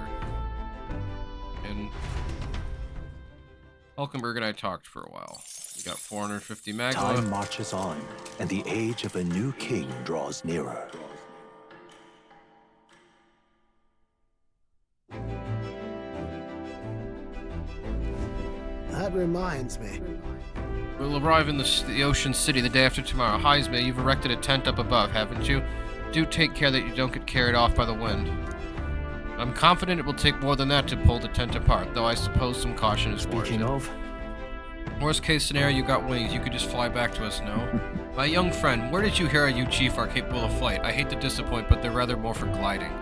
And Hulkenberg and I talked for a while. We got 450 magma. Time marches on, and the age of a new king draws nearer. That reminds me. We'll arrive in the ocean city the day after tomorrow. Heisme, you've erected a tent up above, haven't you? Do take care that you don't get carried off by the wind. I'm confident it will take more than that to pull the tent apart, though I suppose some caution is warranted. Speaking of, worst case scenario, you got wings. You could just fly back to us, no? My young friend, where did you hear you chief are capable of flight? I hate to disappoint, but they're rather more for gliding.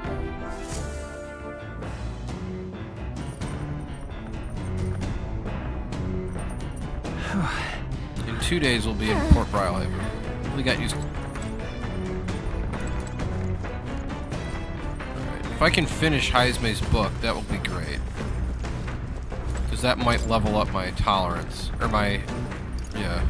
In 2 days, we'll be in Port Brilehaven. We got used. Alright, if I can finish Heisme's book, that will be great. Because that might level up my tolerance. Or my... yeah.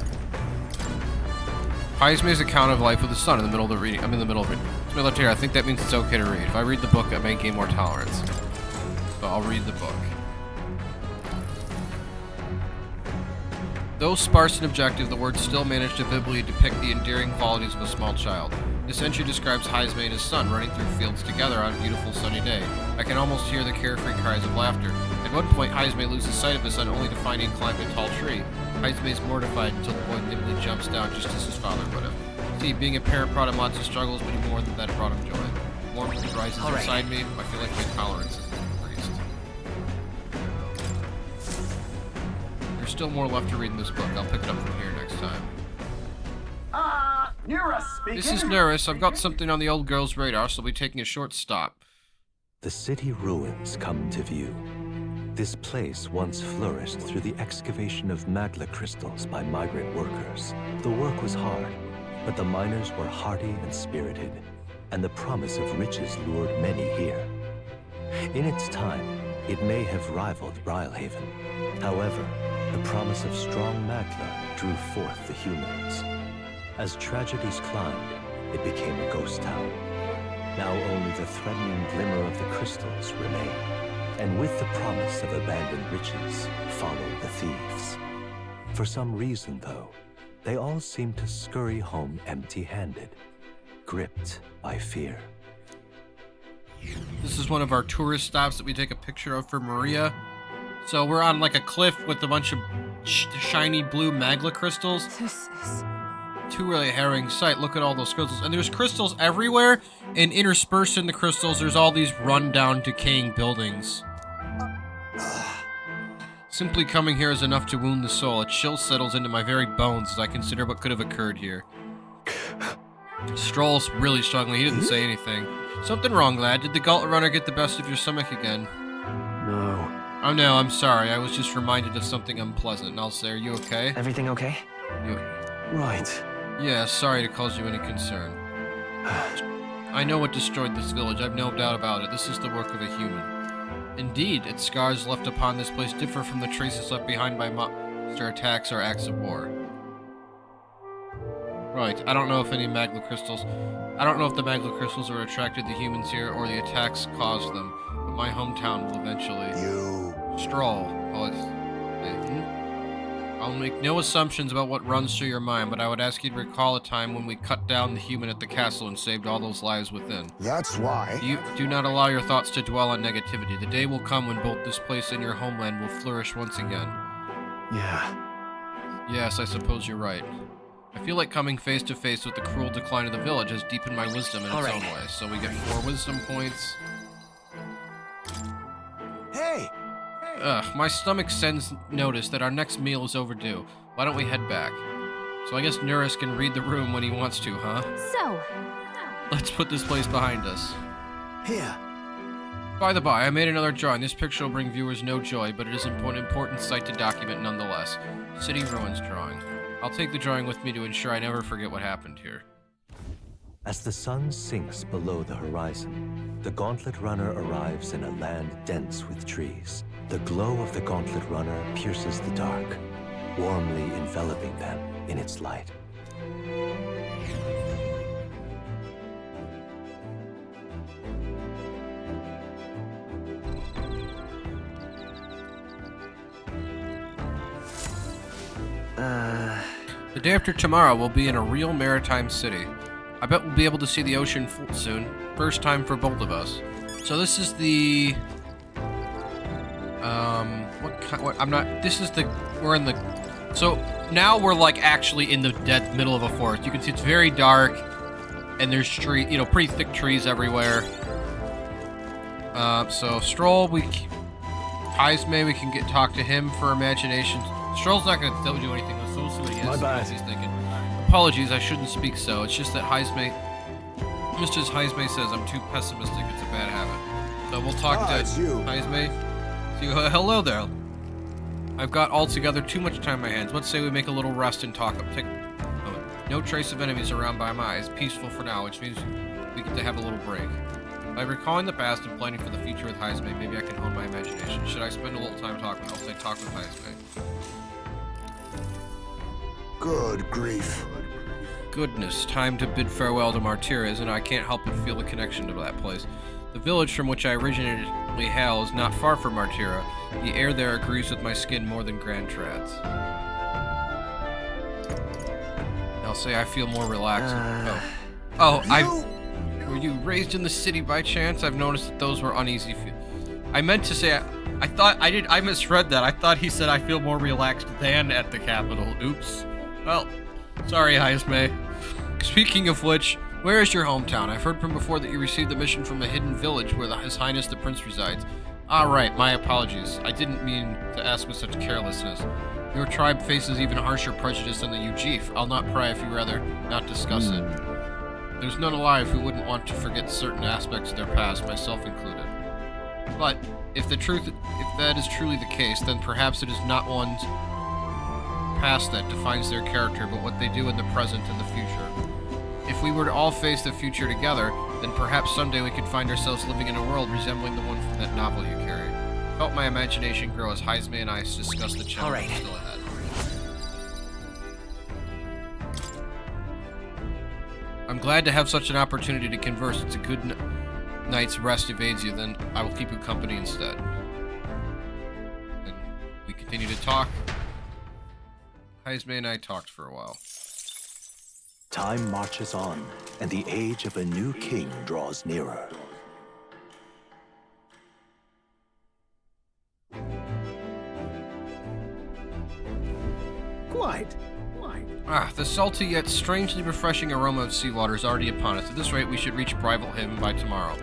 Heisme's account of life with the sun in the middle of the reading. I'm in the middle of it. It's my left here. I think that means it's okay to read. If I read the book, I may gain more tolerance. So I'll read the book. Though sparse and objective, the words still manage to vividly depict the endearing qualities of a small child. This entry describes Heisme and his son running through fields together on a beautiful sunny day. I can almost hear the carefree cries of laughter. At one point, Heisme loses sight of his son only to find him climb a tall tree. Heisme is mortified until the boy nimbly jumps down just as his father would have. See, being a parent brought him lots of struggles, but more than that, it brought him joy. Warmth rises inside me. I feel like my tolerance is increased. There's still more left to read in this book. I'll pick it up from here next time. Neurus speaking. This is Neurus. I've got something on the old girl's radar, so I'll be taking a short stop. the city ruins come to view. This place once flourished through the excavation of magma crystals by migrant workers. The work was hard, but the miners were hardy and spirited, and the promise of riches lured many here. In its time, it may have rivaled Brilehaven. However, the promise of strong magma drew forth the humans. As tragedies climbed, it became a ghost town. Now only the threatening glimmer of the crystals remain. And with the promise of abandoned riches followed the thieves. For some reason, though, they all seem to scurry home empty-handed, gripped by fear. This is one of our tourist stops that we take a picture of for Maria. So we're on like a cliff with a bunch of shiny blue magma crystals. Too really harrowing sight. Look at all those crystals. And there's crystals everywhere, and interspersed in the crystals, there's all these run-down, decaying buildings. Simply coming here is enough to wound the soul. A chill settles into my very bones as I consider what could have occurred here. Stroll's really struggling. He didn't say anything. Something wrong, lad. Did the gauntlet runner get the best of your stomach again? No. Oh no, I'm sorry. I was just reminded of something unpleasant. And I'll say, are you okay? Everything okay? Right. Yeah, sorry to cause you any concern. I know what destroyed this village. I've no doubt about it. This is the work of a human. Indeed, its scars left upon this place differ from the traces left behind by monster attacks or acts of war. Right, I don't know if any magma crystals... I don't know if the magma crystals are attracted the humans here or the attacks caused them, but my hometown will eventually... Stroll. Well, I'll make no assumptions about what runs through your mind, but I would ask you to recall a time when we cut down the human at the castle and saved all those lives within. That's why. You do not allow your thoughts to dwell on negativity. The day will come when both this place and your homeland will flourish once again. Yeah. Yes, I suppose you're right. I feel like coming face to face with the cruel decline of the village has deepened my wisdom in its own way. So we get 4 wisdom points. Hey! Ugh, my stomach sends notice that our next meal is overdue. Why don't we head back? So I guess Neurus can read the room when he wants to, huh? So, Let's put this place behind us. Here. By the by, I made another drawing. This picture will bring viewers no joy, but it is an important sight to document nonetheless. City ruins drawing. I'll take the drawing with me to ensure I never forget what happened here. As the sun sinks below the horizon, the Gauntlet Runner arrives in a land dense with trees. The glow of the Gauntlet Runner pierces the dark, warmly enveloping them in its light. The day after tomorrow, we'll be in a real maritime city. I bet we'll be able to see the ocean soon. First time for both of us. So this is the... we're in the... So now we're like actually in the dead middle of a forest. You can see it's very dark, and there's pretty thick trees everywhere. So Stroll, Heisme, we can talk to him for imagination. Stroll's not going to do anything, so we'll see what he has. My bad. He's thinking. Apologies, I shouldn't speak so. It's just that Heisme, just as Heisme says, I'm too pessimistic. It's a bad habit. So we'll talk to Heisme. Hello there. I've got altogether too much time on my hands. Let's say we make a little rest and talk. No trace of enemies around by my eyes. Peaceful for now, which means we get to have a little break. By recalling the past and planning for the future with Heisme, maybe I can hone my imagination. Should I spend a little time talking? I'll say talk with Heisme. Good grief. Goodness, time to bid farewell to Martyra, and I can't help but feel the connection to that place. The village from which I originally hail is not far from Martyra. The air there agrees with my skin more than Gran Trad's. I'll say I feel more relaxed. Were you raised in the city by chance? I've noticed that those were uneasy. I meant to say, I misread that. I thought he said I feel more relaxed than at the capital. Oops. Well, sorry, Heisme. Speaking of which, where is your hometown? I've heard from before that you received a mission from a hidden village where His Highness the Prince resides. Ah, right, my apologies. I didn't mean to ask with such carelessness. Your tribe faces even harsher prejudice than the Ujif. I'll not pry if you rather not discuss it. There's none alive who wouldn't want to forget certain aspects of their past, myself included. But if that is truly the case, then perhaps it is not one's past that defines their character, but what they do in the present and the future. If we were to all face the future together, then perhaps someday we could find ourselves living in a world resembling the one from that novel you carry. Felt my imagination grow as Heisme and I discussed the challenges still ahead. I'm glad to have such an opportunity to converse. It's a good night's rest evades you, then I will keep you company instead. And we continue to talk. Heisme and I talked for a while. Time marches on, and the age of a new king draws nearer. Quite. The salty yet strangely refreshing aroma of seawater is already upon us. At this rate, we should reach Brilehaven by tomorrow.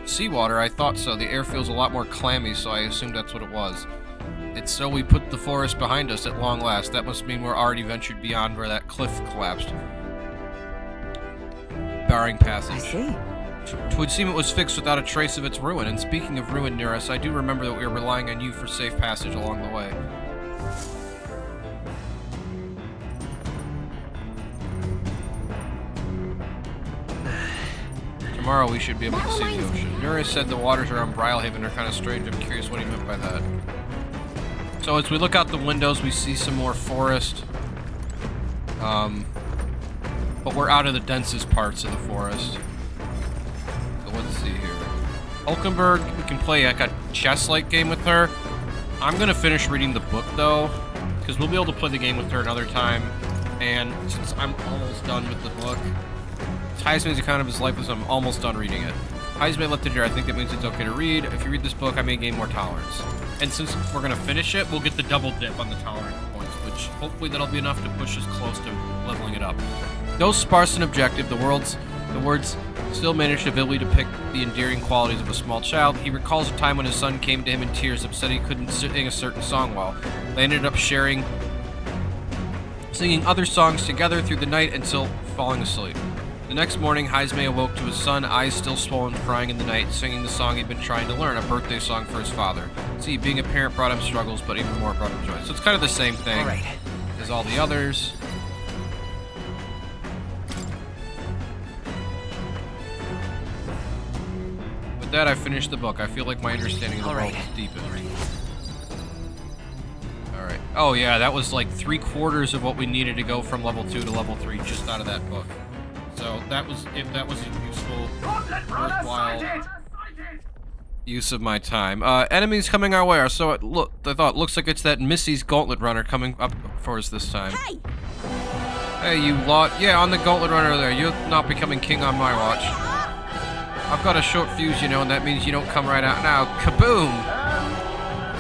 Seawater? I thought so. The air feels a lot more clammy, so I assumed that's what it was. It's so we put the forest behind us at long last. That must mean we're already ventured beyond where that cliff collapsed, barring passage. I see. 'Twould seem it was fixed without a trace of its ruin, and speaking of ruin near us, I do remember that we were relying on you for safe passage along the way. Tomorrow we should be able to see the ocean. Nura said the waters around Brilehaven are kind of strange. I'm curious what he meant by that. So as we look out the windows, we see some more forest. But we're out of the densest parts of the forest. So let's see here. Hulkenberg, we can play like a chess-like game with her. I'm gonna finish reading the book though, because we'll be able to play the game with her another time. And since I'm almost done with the book, Heisme's account of his life was I'm almost done reading it. Heisme left it here. I think that means it's okay to read. If you read this book, I may gain more tolerance. And since we're gonna finish it, we'll get the double dip on the tolerance points, which hopefully that'll be enough to push us close to leveling it up. Though sparse and objective, the words still manage to vividly depict the endearing qualities of a small child. He recalls a time when his son came to him in tears, upset he couldn't sing a certain song well. They ended up singing other songs together through the night until falling asleep. The next morning, Heisme awoke to his son, eyes still swollen, crying in the night, singing the song he'd been trying to learn, a birthday song for his father. See, being a parent brought him struggles, but even more brought him joy. So it's kind of the same thing as all the others. With that, I finished the book. I feel like my understanding of the world is deepened. Alright. Oh yeah, that was like 3/4 of what we needed to go from level 2 to level 3 just out of that book. So that was, if that was a useful, worthwhile use of my time. Enemies coming our way are so I thought looks like it's that Missy's Gauntlet Runner coming up for us this time. Hey, you lot. Yeah, on the Gauntlet Runner there. You're not becoming king on my watch. I've got a short fuse, you know, and that means you don't come right out now. Kaboom!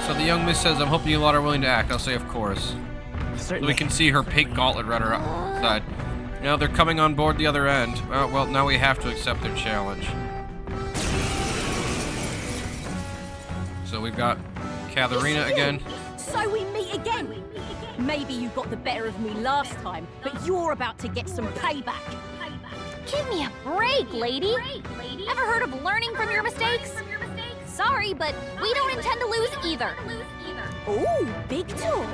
So the young miss says, I'm hoping you lot are willing to act. I'll say, of course. Certainly. So we can see her pink Gauntlet Runner outside. Now they're coming on board the other end. Well, now we have to accept their challenge. So we've got Katharina again. So we meet again. Maybe you got the better of me last time, but you're about to get some payback. Give me a break, lady. Ever heard of learning from your mistakes? Sorry, but we don't intend to lose either. Ooh, big talk.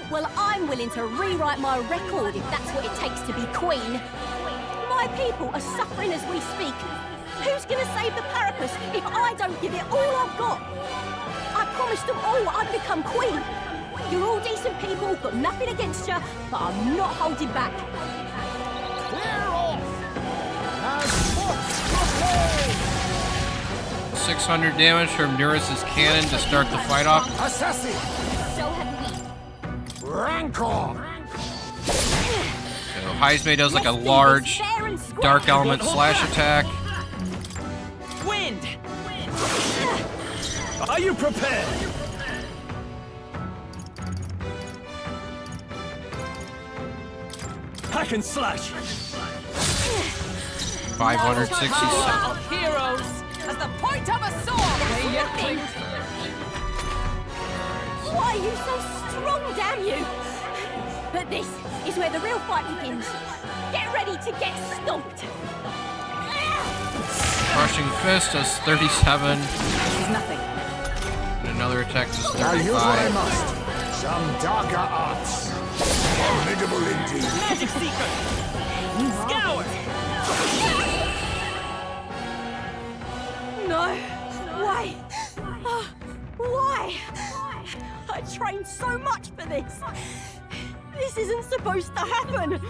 Well, I'm willing to rewrite my record if that's what it takes to be queen. My people are suffering as we speak. Who's gonna save the Parapus if I don't give it all I've got? I promised them all I'd become queen. You're all decent people, got nothing against you, but I'm not holding back. Clear off! 600 damage from Neurus's cannon to start the fight off. Assassin! So have we. Rancor! So Heisme does like a large dark element slash attack. Wind! Are you prepared? Hack and slash! 567. Heroes! As the point of a sword! Why are you so strong, damn you? But this is where the real fight begins. Get ready to get stomped. Crushing Fist does 37. She's nothing. And another attack does Now use what I 35. must. Some darker arts. Formidable indeed. Magic Seeker! Scour! No. Why? Why? I trained so much for this. This isn't supposed to happen.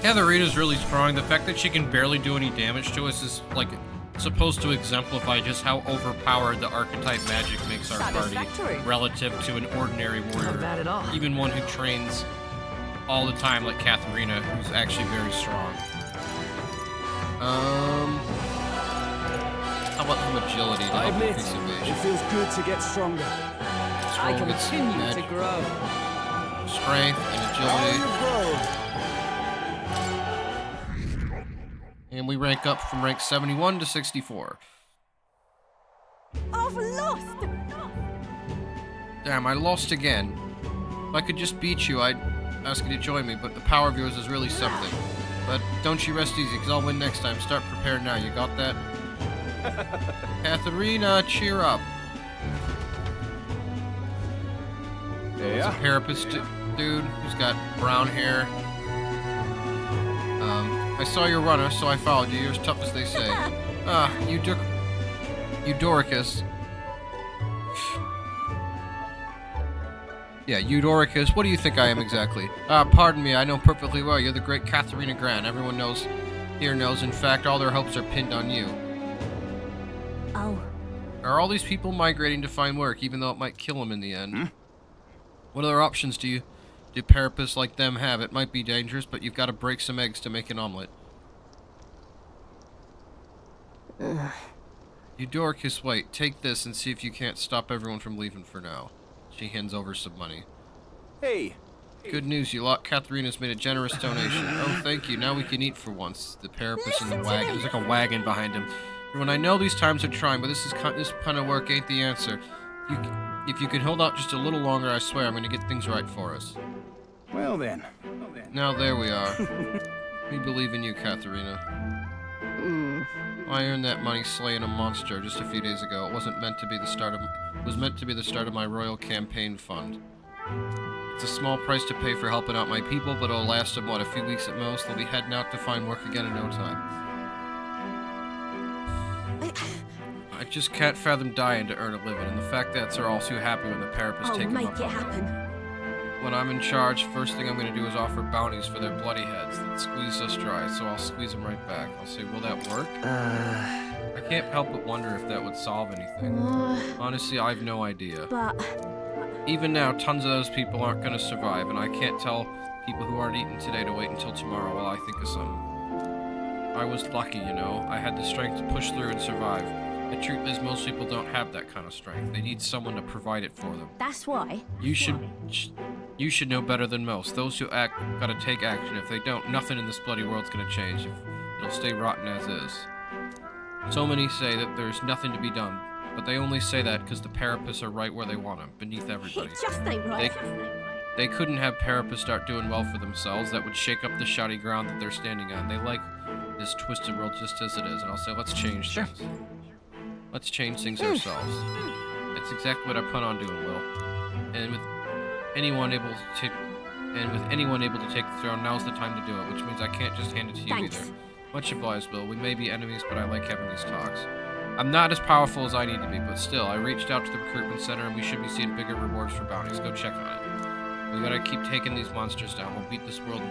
Katharina's really strong. The fact that she can barely do any damage to us is like supposed to exemplify just how overpowered the archetype magic makes our party relative to an ordinary warrior. Not bad at all. Even one who trains all the time like Katharina, who's actually very strong. How about some agility to I help admit, increase it evasion? feels good to get stronger. I Scroll gets continue to grow. strength and agility. And we rank up from rank 71 to 64. I've lost. Damn, I lost again. If I could just beat you, I'd ask you to join me, but the power of yours is really something. But don't you rest easy, because I'll win next time. Start prepared now. You got that? Katharina, cheer up. There's a Parapus dude who's got brown hair. I saw your runner, so I followed you. You're as tough as they say. Eudoricus. Yeah, Eudoricus. What do you think I am exactly? Pardon me, I know perfectly well. You're the great Katharina Gran. Everyone here knows. In fact, all their hopes are pinned on you. Oh. Are all these people migrating to find work, even though it might kill them in the end? What other options do Parapus like them have? It might be dangerous, but you've got to break some eggs to make an omelet. Eudoricus, wait. Take this and see if you can't stop everyone from leaving for now. She hands over some money. Hey. Good news, you lot. Katharina's made a generous donation. Oh, thank you. Now we can eat for once. The Parapus in the wagon. There's like a wagon behind him. Everyone, I know these times are trying, but this kind of work ain't the answer. If you can hold out just a little longer, I swear I'm going to get things right for us. Well then. Now there we are. We believe in you, Katharina. I earned that money slaying a monster just a few days ago. It wasn't meant to be the start of. It was meant to be the start of my royal campaign fund. It's a small price to pay for helping out my people, but it'll last them, what, a few weeks at most? They'll be heading out to find work again in no time. I just can't fathom dying to earn a living, and the fact that they're all too happy when the Parapets take them up. Make it happen. When I'm in charge, first thing I'm going to do is offer bounties for their bloody heads that squeeze us dry, so I'll squeeze them right back. I'll say, will that work? I can't help but wonder if that would solve anything. Honestly, I have no idea. But... Even now, tons of those people aren't going to survive, and I can't tell people who aren't eating today to wait until tomorrow while I think of something. I was lucky, you know. I had the strength to push through and survive. The truth is, most people don't have that kind of strength. They need someone to provide it for them. That's why. You should know better than most. Those who act gotta take action. If they don't, nothing in this bloody world's gonna change. It'll stay rotten as is. So many say that there's nothing to be done, but they only say that because the Parapets are right where they want them, beneath everybody. It just ain't right. They couldn't have Parapets start doing well for themselves. That would shake up the shoddy ground that they're standing on. They like this twisted world just as it is, and I'll say, let's change things. Let's change things ourselves. That's exactly what I plan on doing, Will. And with anyone able to take the throne, now's the time to do it, which means I can't just hand it to you either. Much obliged, Will. We may be enemies, but I like having these talks. I'm not as powerful as I need to be, but still, I reached out to the recruitment center, and we should be seeing bigger rewards for bounties. Go check on it. We gotta keep taking these monsters down. We'll beat this world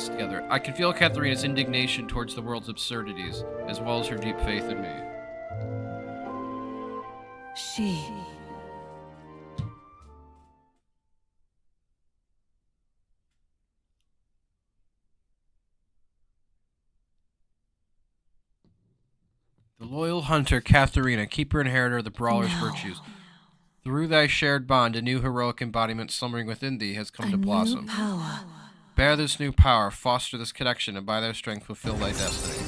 together. I can feel Katharina's indignation towards the world's absurdities, as well as her deep faith in me. The loyal hunter, Katharina, keeper inheritor of the brawler's virtues. Through thy shared bond, a new heroic embodiment slumbering within thee has come to blossom. Bear this new power, foster this connection, and by their strength fulfill thy destiny.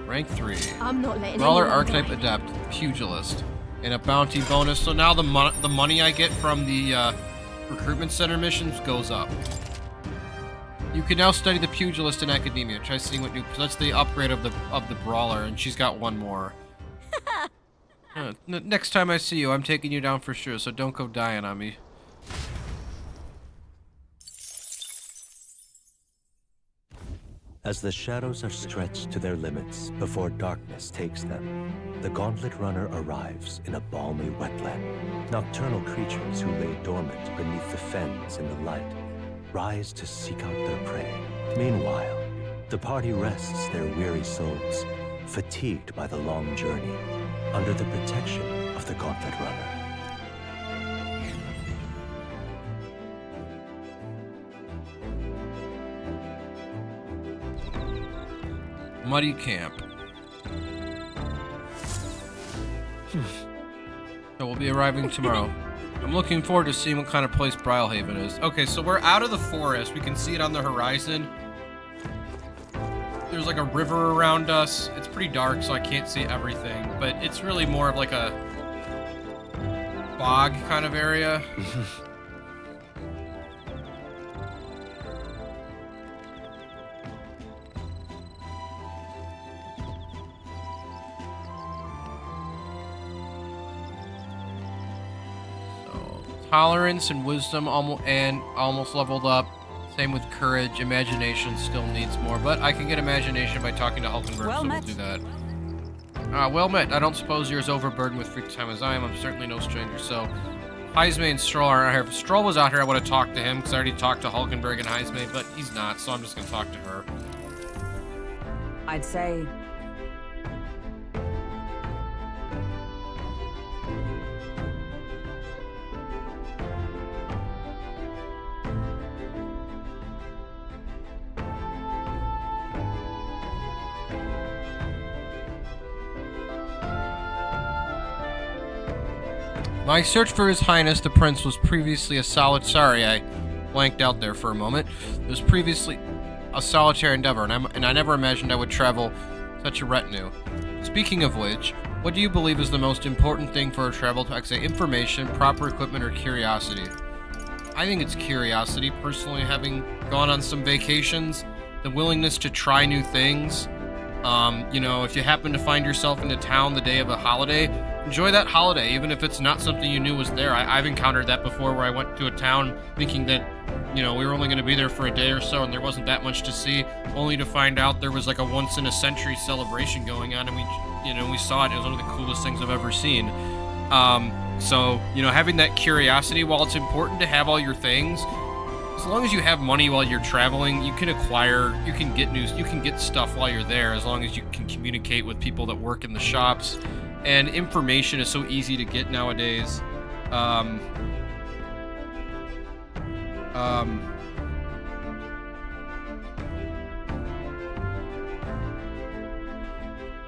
Rank 3. I'm not letting Brawler Archetype Adept, Pugilist. And a bounty bonus, so now the money I get from the recruitment center missions goes up. You can now study the Pugilist in academia. Try seeing what new... That's the upgrade of the Brawler, and she's got one more. Next time I see you, I'm taking you down for sure, so don't go dying on me. As the shadows are stretched to their limits before darkness takes them, the Gauntlet Runner arrives in a balmy wetland. Nocturnal creatures who lay dormant beneath the fens in the light rise to seek out their prey. Meanwhile, the party rests their weary souls, fatigued by the long journey, under the protection of the Gauntlet Runner. Muddy Camp. So we'll be arriving tomorrow. I'm looking forward to seeing what kind of place Brilehaven is. Okay, so we're out of the forest. We can see it on the horizon. There's like a river around us. It's pretty dark, so I can't see everything. But it's really more of like a bog kind of area. Tolerance and wisdom almost leveled up. Same with courage. Imagination still needs more, but I can get imagination by talking to Hulkenberg, so we'll do that. Well met. I don't suppose you're as overburdened with free time as I am. I'm certainly no stranger, so... Heisme and Stroll aren't here. If Stroll was out here, I would have talked to him, because I already talked to Hulkenberg and Heisme, but he's not, so I'm just going to talk to her. I'd say... My search for His Highness the Prince was previously a sorry, I blanked out there for a moment. It was previously a solitary endeavor, and I never imagined I would travel such a retinue. Speaking of which, what do you believe is the most important thing for a travel to say information, proper equipment, or curiosity? I think it's curiosity, personally, having gone on some vacations, the willingness to try new things. You know, if you happen to find yourself in a town the day of a holiday, enjoy that holiday, even if it's not something you knew was there. I've encountered that before, where I went to a town thinking that, you know, we were only going to be there for a day or so and there wasn't that much to see, only to find out there was like a once-in-a-century celebration going on, and we saw it. It was one of the coolest things I've ever seen. So, you know, having that curiosity, while it's important to have all your things, as long as you have money while you're traveling, you can acquire, you can get news, you can get stuff while you're there, as long as you can communicate with people that work in the shops. And information is so easy to get nowadays.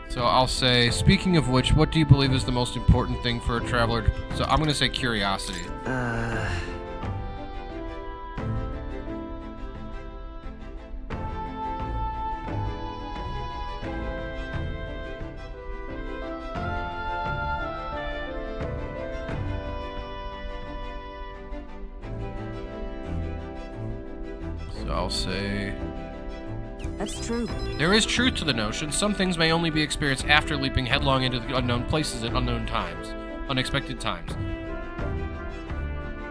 So I'll say, speaking of which, what do you believe is the most important thing for a traveler? So I'm going to say curiosity. So I'll say... That's true. There is truth to the notion. Some things may only be experienced after leaping headlong into the unknown places at unknown times. Unexpected times.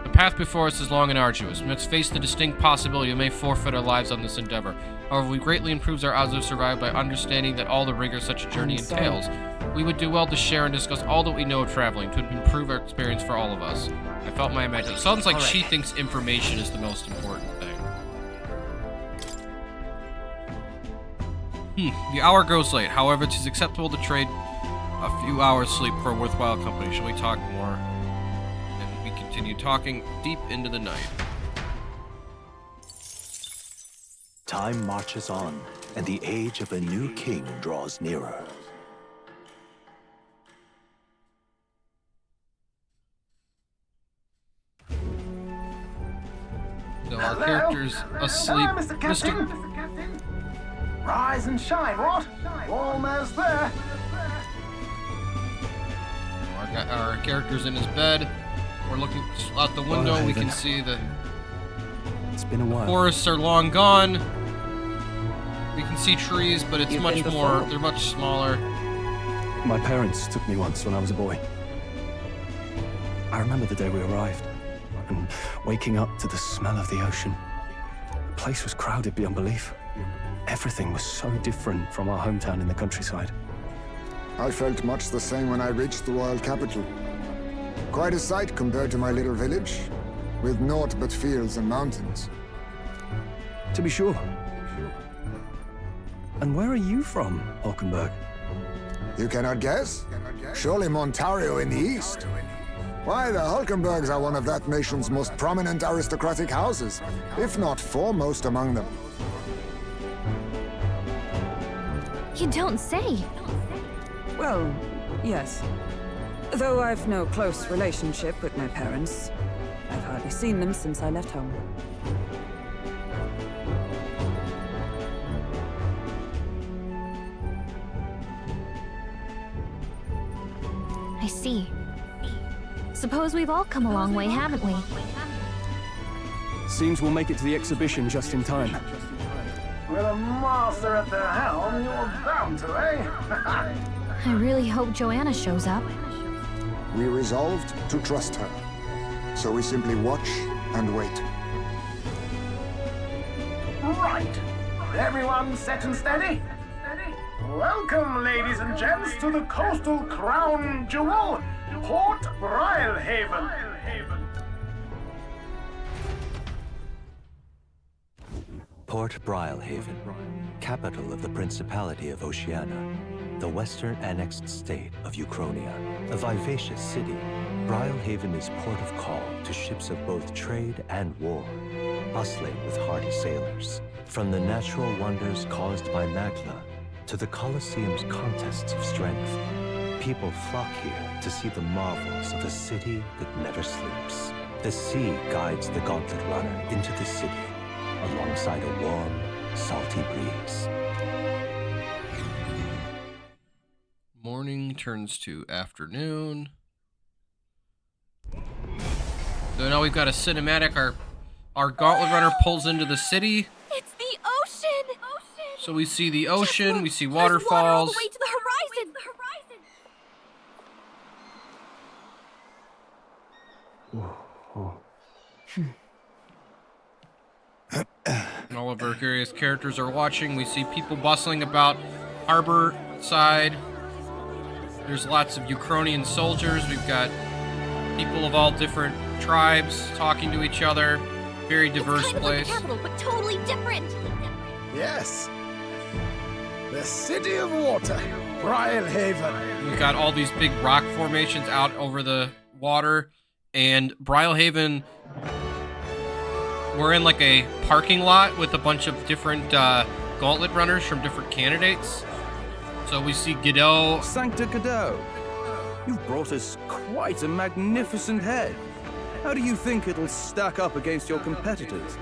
The path before us is long and arduous. We must face the distinct possibility we may forfeit our lives on this endeavor. However, we greatly improves our odds of survival by understanding that all the rigor such a journey entails. We would do well to share and discuss all that we know of traveling to improve our experience for all of us. I felt my imagination. Sounds like she thinks information is the most important thing. The hour grows late. However, it is acceptable to trade a few hours sleep for a worthwhile company. Shall we talk more? And we continue talking deep into the night. Time marches on, and the age of a new king draws nearer. So our character's asleep. Hello, Mr. Captain. Rise and shine, what? Almost there. Our character's in his bed. We're looking out the window. We can see It's been a while. Forests are long gone. We can see trees, but it's much more. They're much smaller. My parents took me once when I was a boy. I remember the day we arrived, and waking up to the smell of the ocean. The place was crowded beyond belief. Everything was so different from our hometown in the countryside. I felt much the same when I reached the royal capital. Quite a sight compared to my little village, with naught but fields and mountains. To be sure. And where are you from, Hulkenberg? You cannot guess? Surely Montario in the east. Why, the Hulkenbergs are one of that nation's most prominent aristocratic houses, if not foremost among them. You don't say. Well, yes. Though I've no close relationship with my parents, I've hardly seen them since I left home. I see. Suppose we've all come a long way, haven't we? Seems we'll make it to the exhibition just in time. With a master at the helm, you're bound to, eh? I really hope Joanna shows up. We resolved to trust her, so we simply watch and wait. Right. Everyone set and steady? Welcome, ladies and gents, to the coastal crown jewel, Port Brilehaven. Port Brilehaven, capital of the Principality of Oceania, the western annexed state of Uchronia. A vivacious city, Brilehaven is port of call to ships of both trade and war, bustling with hardy sailors. From the natural wonders caused by Magna to the Colosseum's contests of strength, people flock here to see the marvels of a city that never sleeps. The sea guides the gauntlet runner into the city, alongside a warm, salty breeze. Morning turns to afternoon. So now we've got a cinematic. Our our gauntlet runner pulls into the city. It's the ocean! So we see the ocean, we see There's water all waterfalls. the way to the horizon! And all of our various characters are watching. We see people bustling about harbor side. There's lots of Ukrainian soldiers. We've got people of all different tribes talking to each other. Very diverse It's kind place. of like the capital, but totally different. Yes. The city of water, Brilehaven. We've got all these big rock formations out over the water. And Brilehaven, we're in like a parking lot with a bunch of different gauntlet runners from different candidates. So we see Godot. Sancta Godot, you've brought us quite a magnificent head. How do you think it'll stack up against your competitors?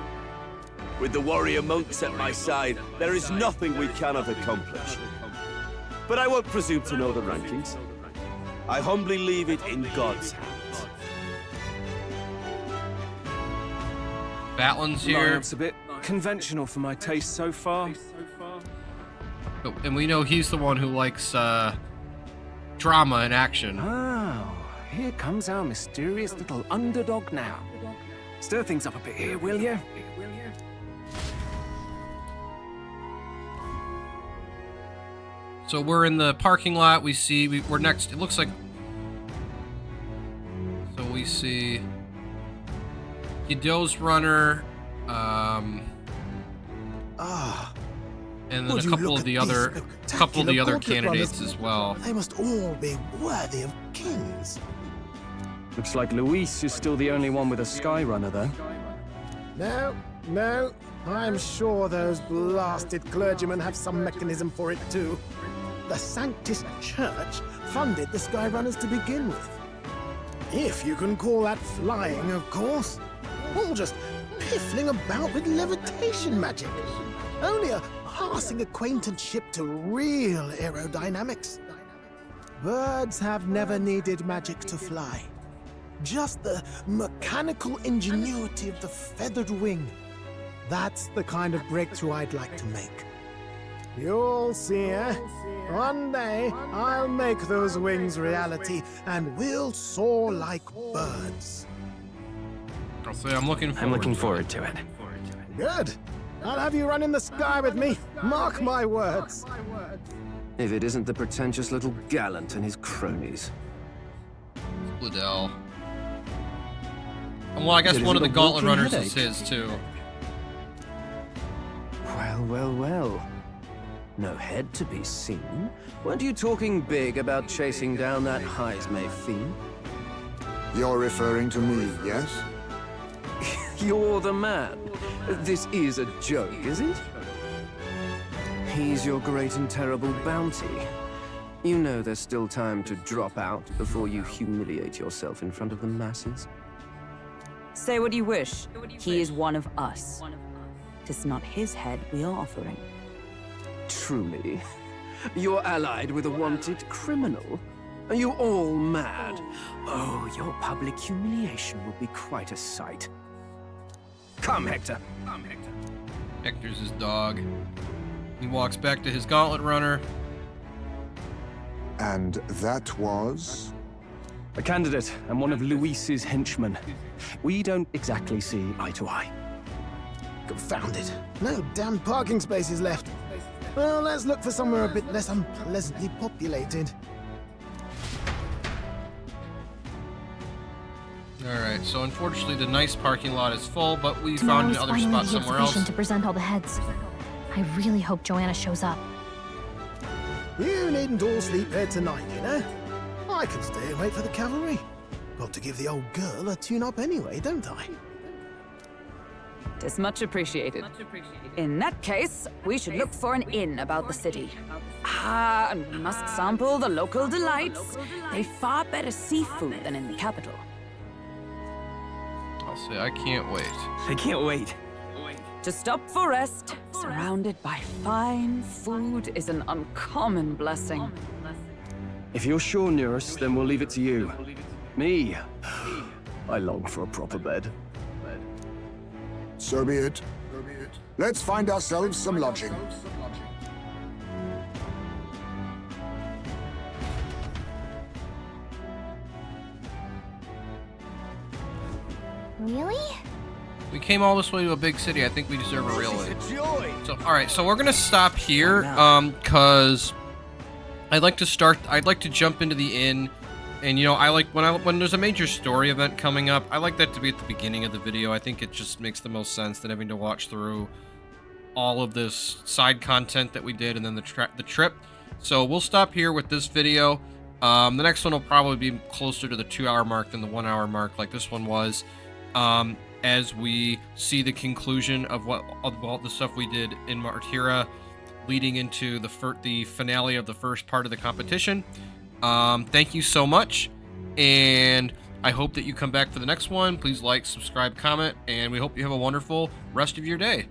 With the warrior monks at my side, there is nothing we cannot accomplish. But I won't presume to know the rankings. I humbly leave it in God's hands. Batlin's here. It's a bit conventional for my taste so far. Oh, and we know he's the one who likes drama and action. Oh, here comes our mysterious little underdog now. Stir things up a bit here, will you? So we're in the parking lot. We see we're next. It looks like. So we see Godot's runner, and then Would a you couple look of the at other these other gauntlet candidates runners? as well. They must all be worthy of kings. Looks like Luis is still the only one with a sky runner, though. No. I'm sure those blasted clergymen have some mechanism for it too. The Sanctus Church funded the Skyrunners to begin with. If you can call that flying, of course. All just piffling about with levitation magic. Only a passing acquaintanceship to real aerodynamics. Birds have never needed magic to fly. Just the mechanical ingenuity of the feathered wing. That's the kind of breakthrough I'd like to make. You'll see, eh? One day, I'll make those wings reality, and we'll soar like birds. I'll say I'm looking forward to it. Good. I'll have you run in the sky with me. Mark my words. If it isn't the pretentious little gallant and his cronies. Liddell. Well, I guess one of the gauntlet runners is his too. Well. No head to be seen. Weren't you talking big about chasing down that Heismay fiend? You're referring to me, yes? You're the man. This is a joke, is it? He's your great and terrible bounty. You know there's still time to drop out before you humiliate yourself in front of the masses. Say what you wish. He is one of us. 'Tis not his head we are offering. Truly? You're allied with a wanted criminal? Are you all mad? Oh, your public humiliation will be quite a sight. Come, Hector. Hector's his dog. He walks back to his gauntlet runner. And that was? A candidate and one of Luis's henchmen. We don't exactly see eye to eye. Confound it. No damn parking spaces left. Well, let's look for somewhere a bit less unpleasantly populated. Alright, so unfortunately the nice parking lot is full, but we found Tomorrow's another finally spot the somewhere else. exhibition to present all the heads. I really hope Joanna shows up. You needn't all sleep here tonight, you know? I can stay and wait for the cavalry. Got to give the old girl a tune-up anyway, don't I? 'Tis much appreciated. In that case, we should look for an inn about the city. And we must sample the local delights. They've far better seafood than in the capital. I'll say I can't wait. I can't wait. To stop for rest, surrounded by fine food, is an uncommon blessing. If you're sure, Nearest, then we'll leave it to you. Me, I long for a proper bed. So be it. Let's find ourselves some lodging. Really? We came all this way to a big city. I think we deserve a real inn. So, all right. So we're gonna stop here, cause I'd like to jump into the inn, and you know, I like when there's a major story event coming up. I like that to be at the beginning of the video. I think it just makes the most sense than having to watch through all of this side content that we did and then the trip. So we'll stop here with this video. The next one will probably be closer to the 2-hour mark than the 1-hour mark, like this one was. As we see the conclusion of all the stuff we did in Martira, leading into the finale of the first part of the competition. Thank you so much, and I hope that you come back for the next one. Please like, subscribe, comment, and we hope you have a wonderful rest of your day.